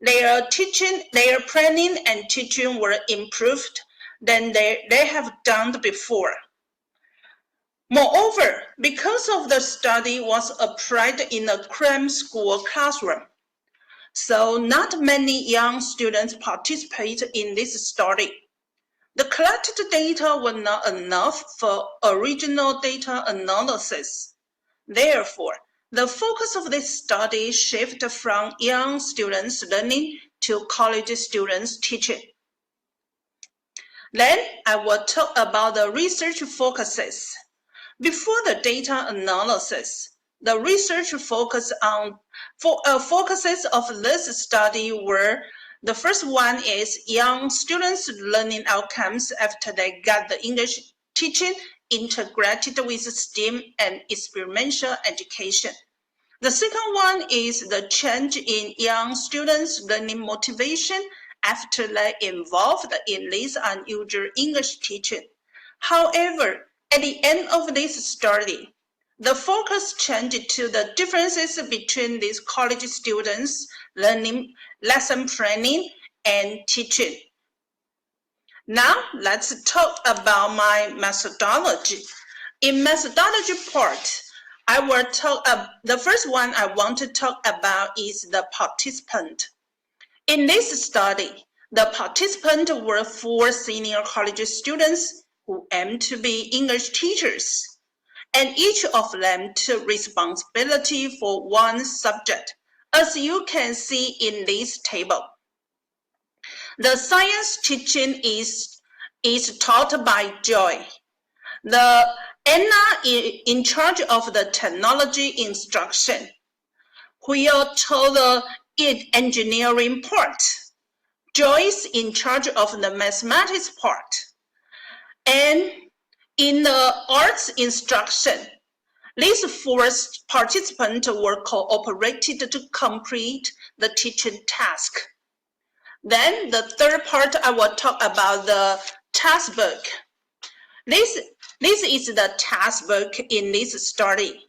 Their planning and teaching were improved than they have done before. Moreover, because of the study was applied in a cram school classroom, so not many young students participate in this study. The collected data were not enough for original data analysis. Therefore, the focus of this study shifted from young students learning to college students teaching. Then I will talk about the research focuses. Before the data analysis, the research focuses of this study were: the first one is young students' learning outcomes after they got the English teaching integrated with STEAM and experiential education. The second one is the change in young students' learning motivation after they involved in this unusual English teaching. However, at the end of this study, the focus changed to the differences between these college students' learning, lesson planning, and teaching. Now, let's talk about my methodology. In methodology part, I will talk. The first one I want to talk about is the participant. In this study, the participants were 4 senior college students who aim to be English teachers, and each of them took responsibility for one subject, as you can see in this table. The science teaching is taught by Joy. Anna is in charge of the technology instruction. Will taught the engineering part. Joyce in charge of the mathematics part. And in the arts instruction, These 4 participants were cooperated to complete the teaching task. Then the third part, I will talk about the task book. This is the task book in this study.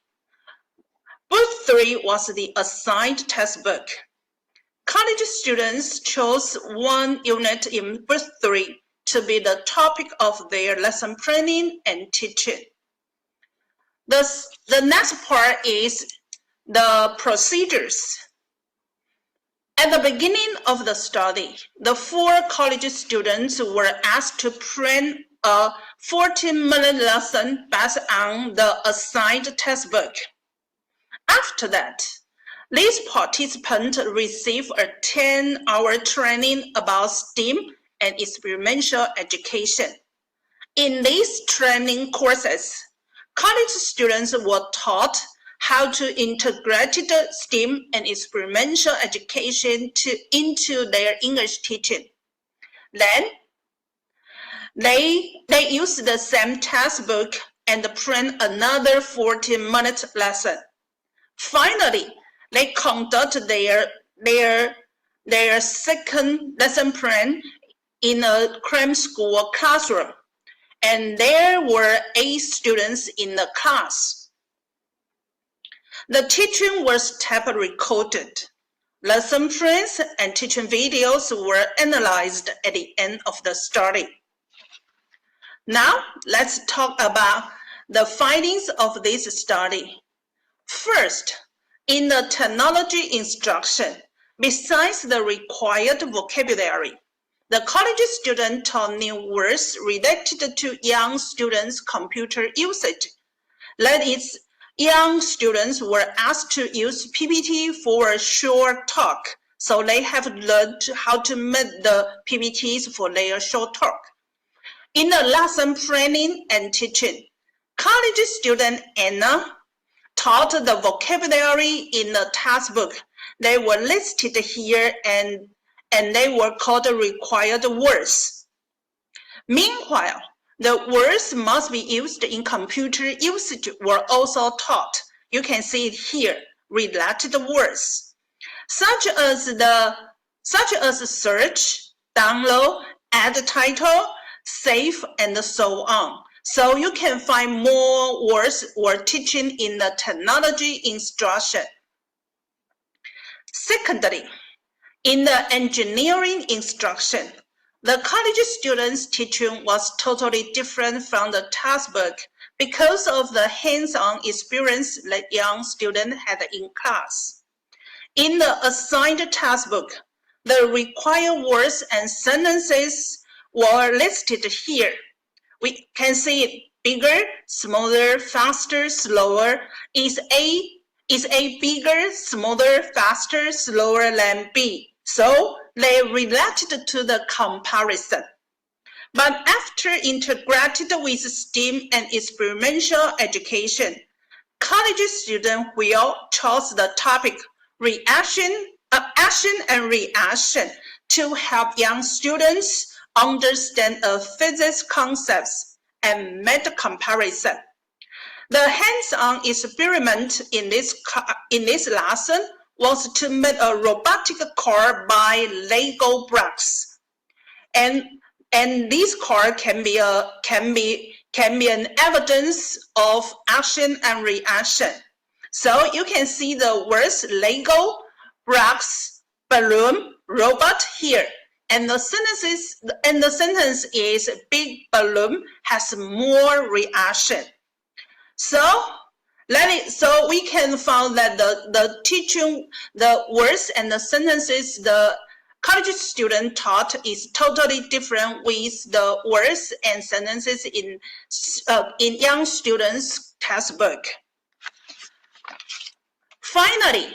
Book 3 was the assigned task book. College students chose 1 unit in book 3 to be the topic of their lesson planning and teaching. The next part is the procedures. At the beginning of the study, the 4 college students were asked to plan a 14-minute lesson based on the assigned textbook. After that, these participants received a 10-hour training about STEM and experiential education. In these training courses, college students were taught how to integrate the STEM and experiential education into their English teaching. Then, they used the same textbook and planned another 14-minute lesson. Finally, they conducted their second lesson plan in a cram school classroom, and there were 8 students in the class. The teaching was tape recorded. Lesson plans and teaching videos were analyzed at the end of the study. Now, let's talk about the findings of this study. First, in the technology instruction, besides the required vocabulary, the college student taught new words related to young students' computer usage. That is, young students were asked to use PPT for a short talk, so they have learned how to make the PPTs for their short talk. In the lesson planning and teaching, college student Anna taught the vocabulary in the textbook. They were listed here and they were called required words. Meanwhile, the words must be used in computer usage were also taught. You can see it here, related words, such as search, download, add title, save, and so on. So you can find more words or teaching in the technology instruction. Secondly, in the engineering instruction, the college students' teaching was totally different from the textbook because of the hands-on experience that young students had in class. In the assigned textbook, the required words and sentences were listed here. We can see it bigger, smaller, faster, slower. Is A bigger, smaller, faster, slower than B? So they related to the comparison. But after integrated with STEM and experiential education, college students will choose the topic action and reaction to help young students understand physics concepts and make comparison. The hands-on experiment in this lesson was to make a robotic car by Lego blocks, and this car can be an evidence of action and reaction. So you can see the words Lego, blocks, balloon, robot here. And the sentence is big balloon has more reaction. So we can find that the teaching, the words and the sentences the college student taught is totally different with the words and sentences in young students' textbook. Finally,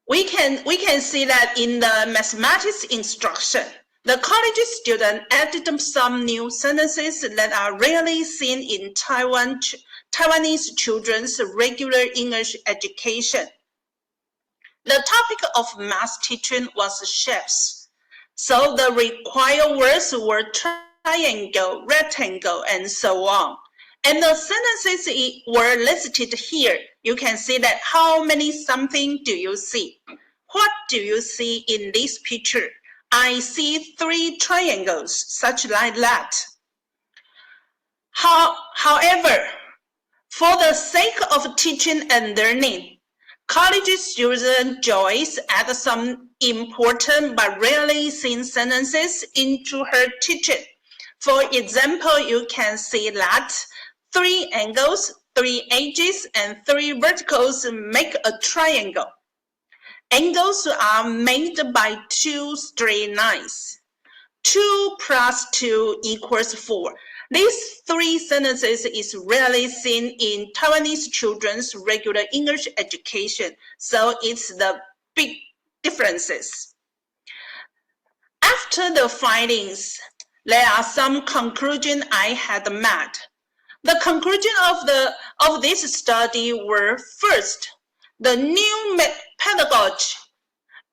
we can see that in the mathematics instruction, the college student added some new sentences that are rarely seen in Taiwanese children's regular English education. The topic of math teaching was shapes, so the required words were triangle, rectangle, and so on. And the sentences were listed here. You can see that how many something do you see? What do you see in this picture? I see 3 triangles, such like that. However, for the sake of teaching and learning, college student Joyce added some important but rarely seen sentences into her teaching. For example, you can see that 3 angles, 3 edges, and 3 verticals make a triangle. Angles are made by 2 straight lines. 2 plus 2 equals 4. These 3 sentences is rarely seen in Taiwanese children's regular English education, so it's the big differences. After the findings, there are some conclusions I had made. The conclusion of this study were first, the new pedagogy,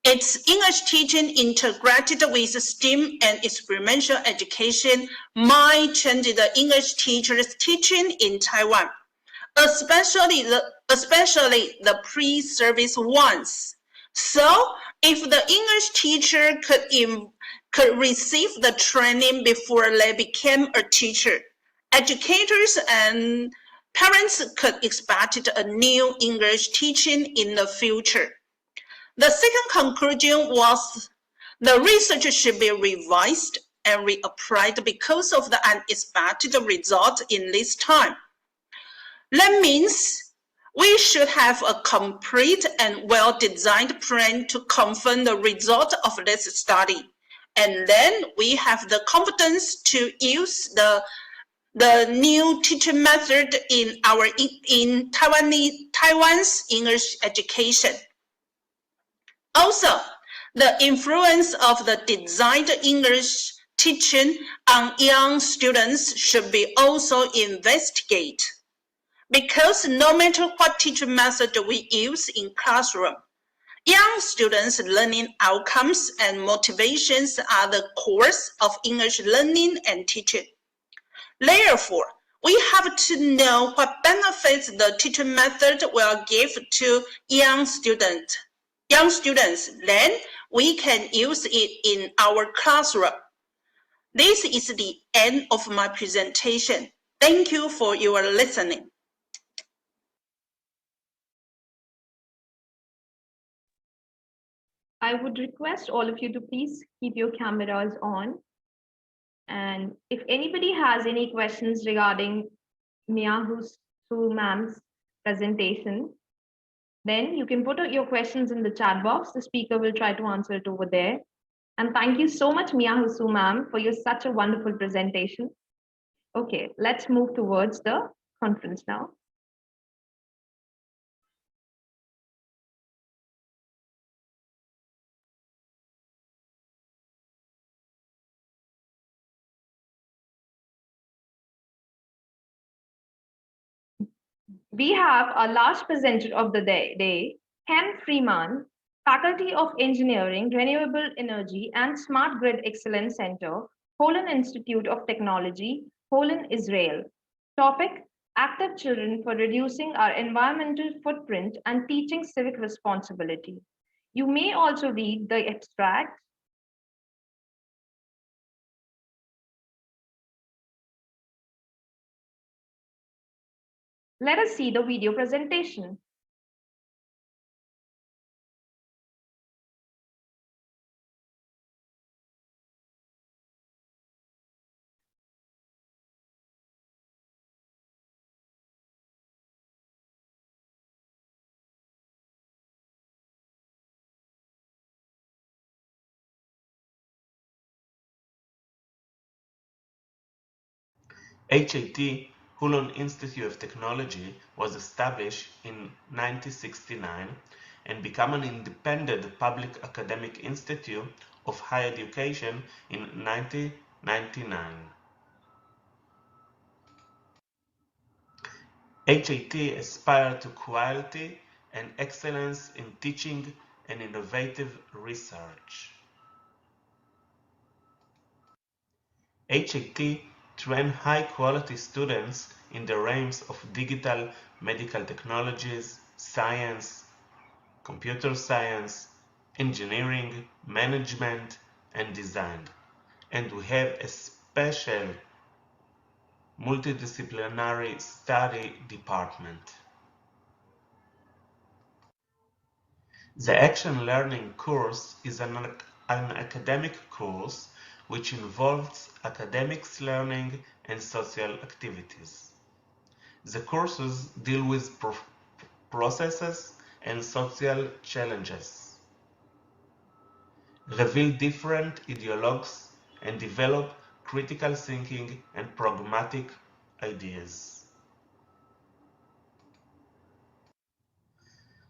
its English teaching integrated with STEAM and experiential education might change the English teachers' teaching in Taiwan, especially the pre-service ones. So, if the English teacher could receive the training before they became a teacher, educators and parents could expect a new English teaching in the future. The second conclusion was the research should be revised and reapplied because of the unexpected result in this time. That means we should have a complete and well-designed plan to confirm the result of this study. And then we have the confidence to use the new teaching method in Taiwan's English education. Also, the influence of the designed English teaching on young students should be also investigated. Because no matter what teaching method we use in classroom, young students' learning outcomes and motivations are the cores of English learning and teaching. Therefore, we have to know what benefits the teaching method will give to young students, then we can use it in our classroom. This is the end of my presentation. Thank you for your listening. I would request all of you to please keep your cameras on. And if anybody has any questions regarding Mia Su ma'am's presentation, then you can put your questions in the chat box. The speaker will try to answer it over there. And thank you so much, Mia Su ma'am, for your such a wonderful presentation. Okay, let's move towards the conference now. We have our last presenter of the day, Ken Freeman, Faculty of Engineering, Renewable Energy and Smart Grid Excellence Center, Holon Institute of Technology, Holon, Israel. Topic, Active Children for Reducing Our Environmental Footprint and Teaching Civic Responsibility. You may also read the abstract. Let us see the video presentation. HIT, Holon Institute of Technology, was established in 1969 and became an independent public academic institute of higher education in 1999. HIT aspired to quality and excellence in teaching and innovative research. HIT train high-quality students in the realms of digital medical technologies, science, computer science, engineering, management, and design. And we have a special multidisciplinary study department. The Action Learning course is an academic course which involves academics learning and social activities. The courses deal with processes and social challenges, reveal different ideologues, and develop critical thinking and pragmatic ideas.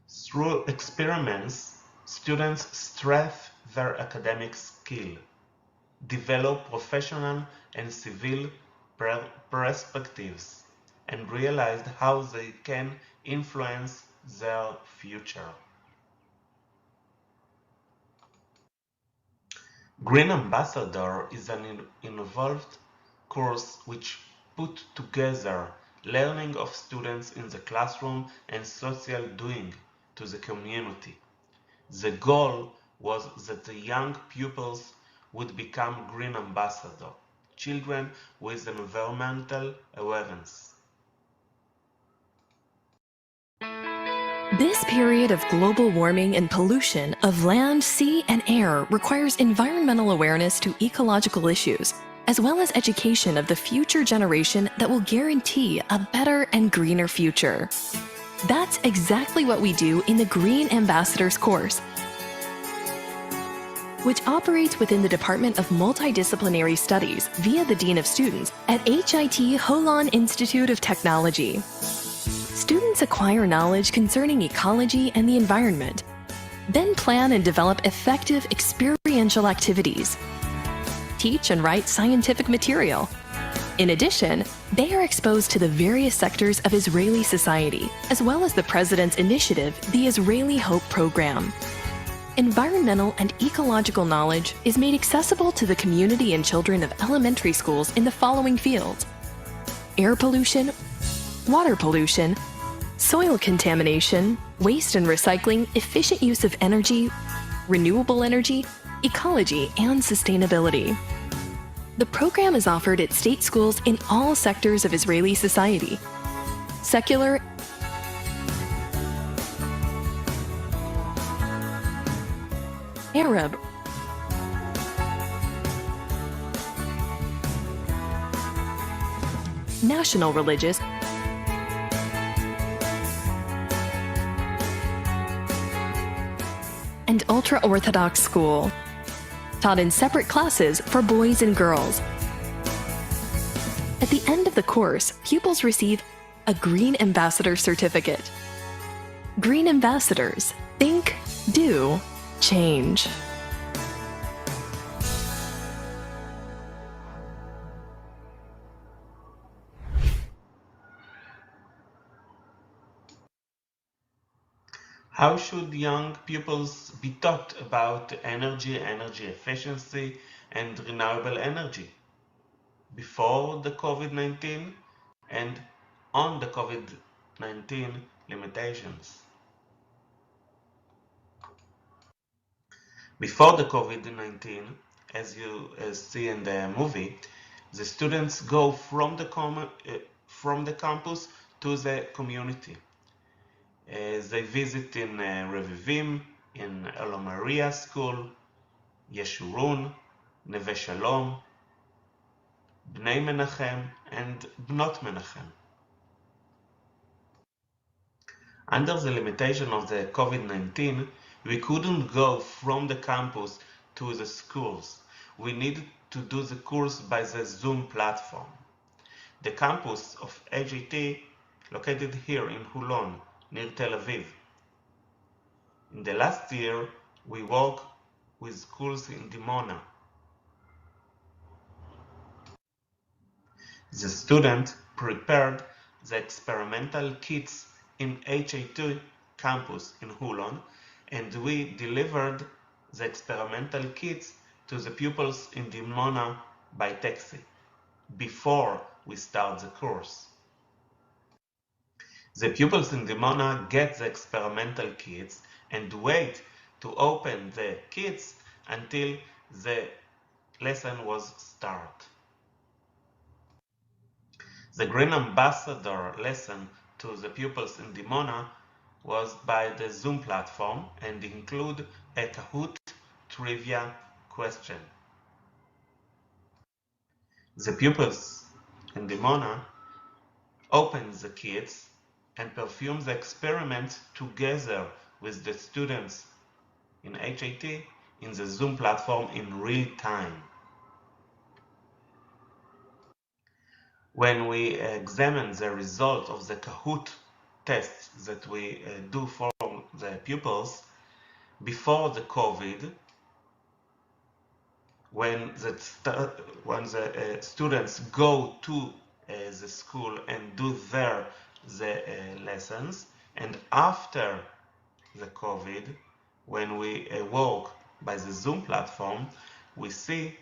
Through experiments, students strengthen their academic skill, develop professional and civil perspectives, and realize how they can influence their future. Green Ambassador is an involved course which put together learning of students in the classroom and social doing to the community. The goal was that the young pupils would become Green Ambassador, children with environmental awareness. This period of global warming and pollution of land, sea, and air requires environmental awareness to ecological issues, as well as education of the future generation that will guarantee a better and greener future. That's exactly what we do in the Green Ambassadors course, which operates within the Department of Multidisciplinary Studies via the Dean of Students at HIT Holon Institute of Technology. Students acquire knowledge concerning ecology and the environment, then plan and develop effective experiential activities, teach and write scientific material. In addition, they are exposed to the various sectors of Israeli society, as well as the President's initiative, the Israeli Hope Program. Environmental and ecological knowledge is made accessible to the community and children of elementary schools in the following fields: air pollution, water pollution, soil contamination, waste and recycling, efficient use of energy, renewable energy, ecology, and sustainability. The program is offered at state schools in all sectors of Israeli society: secular, Arab, national religious, and ultra-Orthodox school, taught in separate classes for boys and girls. At the end of the course, pupils receive a Green Ambassador certificate. Green Ambassadors, think, do, change. How should young pupils be taught about energy efficiency, and renewable energy? Before the COVID-19 and on the COVID-19 limitations. Before the COVID-19, as you see in the movie, the students go from the campus to the community. They visit in Revivim, in Elo Maria School, Yeshurun, Neve Shalom, Bnei Menachem, and Bnot Menachem. Under the limitation of the COVID-19, we couldn't go from the campus to the schools. We needed to do the course by the Zoom platform. The campus of HIT, located here in Holon, near Tel Aviv. In the last year, we worked with schools in Dimona. The students prepared the experimental kits in HIT campus in Holon, and we delivered the experimental kits to the pupils in Dimona by taxi before we start the course. The pupils in Dimona get the experimental kits and wait to open the kits until the lesson was start. The Green Ambassador lesson to the pupils in Dimona was by the Zoom platform and include a Kahoot trivia question. The pupils in Dimona open the kits and perform the experiment together with the students in HAT in the Zoom platform in real time. When we examine the result of the Kahoot tests that we do for the pupils before the COVID, when the students go to the school and do the lessons, and after the COVID, when we work by the Zoom platform, we see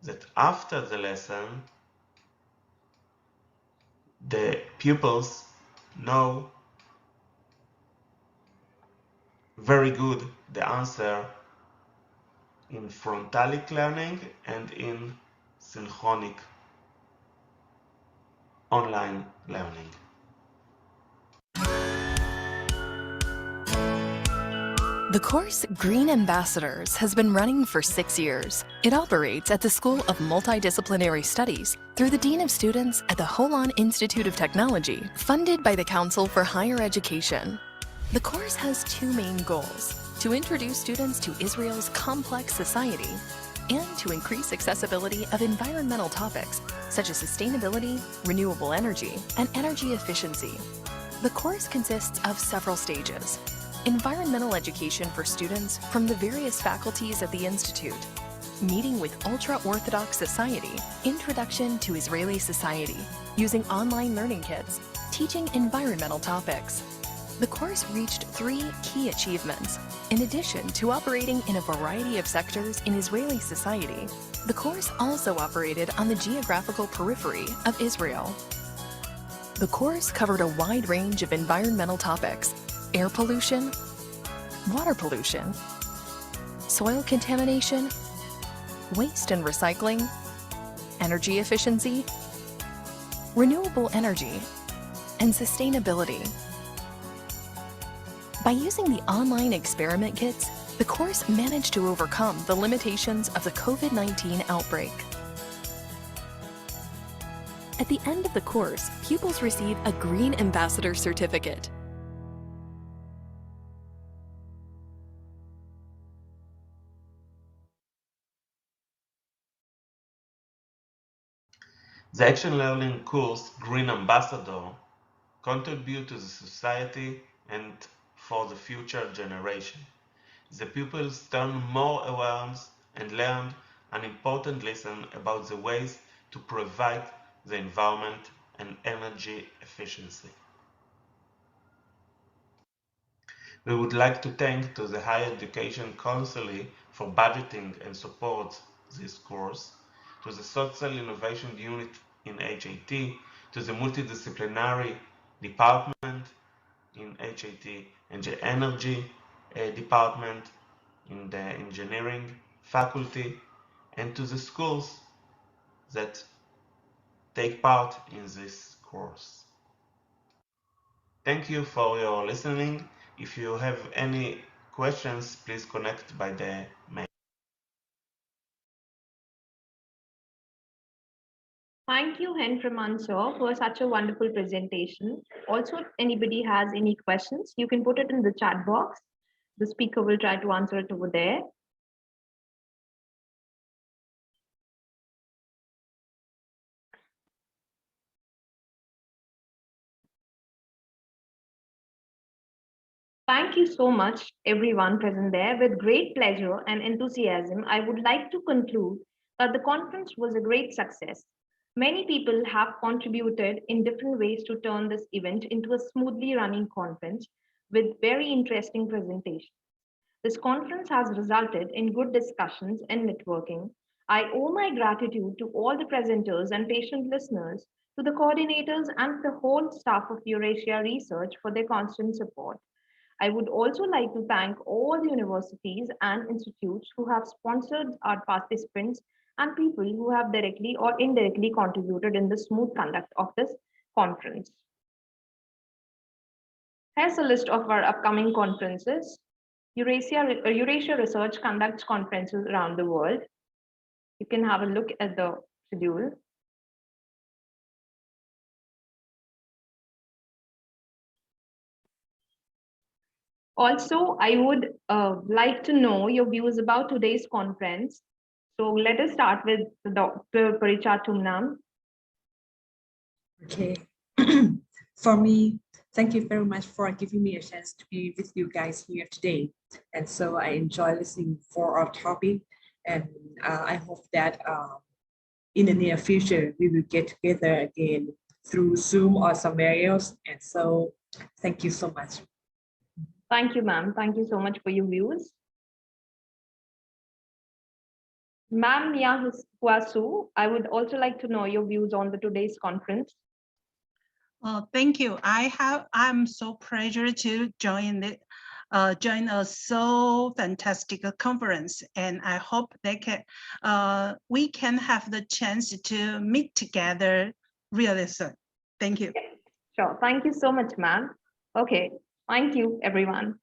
that after the lesson, the pupils know very good the answer in frontalic learning and in synchronic online learning. The course Green Ambassadors has been running for 6 years. It operates at the School of Multidisciplinary Studies through the Dean of Students at the Holon Institute of Technology, funded by the Council for Higher Education. The course has two main goals: to introduce students to Israel's complex society and to increase accessibility of environmental topics such as sustainability, renewable energy, and energy efficiency. The course consists of several stages: environmental education for students from the various faculties of the Institute, meeting with ultra-Orthodox society, introduction to Israeli society, using online learning kits, teaching environmental topics. The course reached 3 key achievements. In addition to operating in a variety of sectors in Israeli society, the course also operated on the geographical periphery of Israel. The course covered a wide range of environmental topics: air pollution, water pollution, soil contamination, waste and recycling, energy efficiency, renewable energy, and sustainability. By using the online experiment kits, the course managed to overcome the limitations of the COVID-19 outbreak. At the end of the course, pupils receive a Green Ambassador certificate. The Action Learning course Green Ambassador contribute to the society and for the future generation. The pupils turn more awareness and learn an important lesson about the ways to provide the environment and energy efficiency. We would like to thank to the Higher Education Council for budgeting and support this course, to the Social Innovation Unit in HAT, to the Multidisciplinary Department in HAT, and the Energy Department in the Engineering Faculty, and to the schools that take part in this course. Thank you for your listening. If you have any questions, please connect by the mail. Thank you, Hen from Answer, for such a wonderful presentation. Also, if anybody has any questions, you can put it in the chat box. The speaker will try to answer it over there. Thank you so much, everyone present there. With great pleasure and enthusiasm, I would like to conclude that the conference was a great success. Many people have contributed in different ways to turn this event into a smoothly running conference with very interesting presentations. This conference has resulted in good discussions and networking, I owe my gratitude to all the presenters and patient listeners, to the coordinators and the whole staff of Eurasia Research for their constant support. I would also like to thank all the universities and institutes who have sponsored our participants and people who have directly or indirectly contributed in the smooth conduct of this conference. Here's a list of our upcoming conferences. Eurasia Research conducts conferences around the world. You can have a look at the schedule. Also, I would like to know your views about today's conference. So let us start with Dr. Paricha Tumnam. Okay. For me, thank you very much for giving me a chance to be with you guys here today. And so I enjoy listening for our topic. And I hope that in the near future, we will get together again through Zoom or somewhere else. And so thank you so much. Thank you, ma'am. Thank you so much for your views. Ma'am Mia Huasu, I would also like to know your views on today's conference. Thank you. I'm so pleased to join a so fantastic conference, and I hope we can have the chance to meet together really soon. Thank you. Sure. Thank you so much, ma'am. Okay. Thank you, everyone.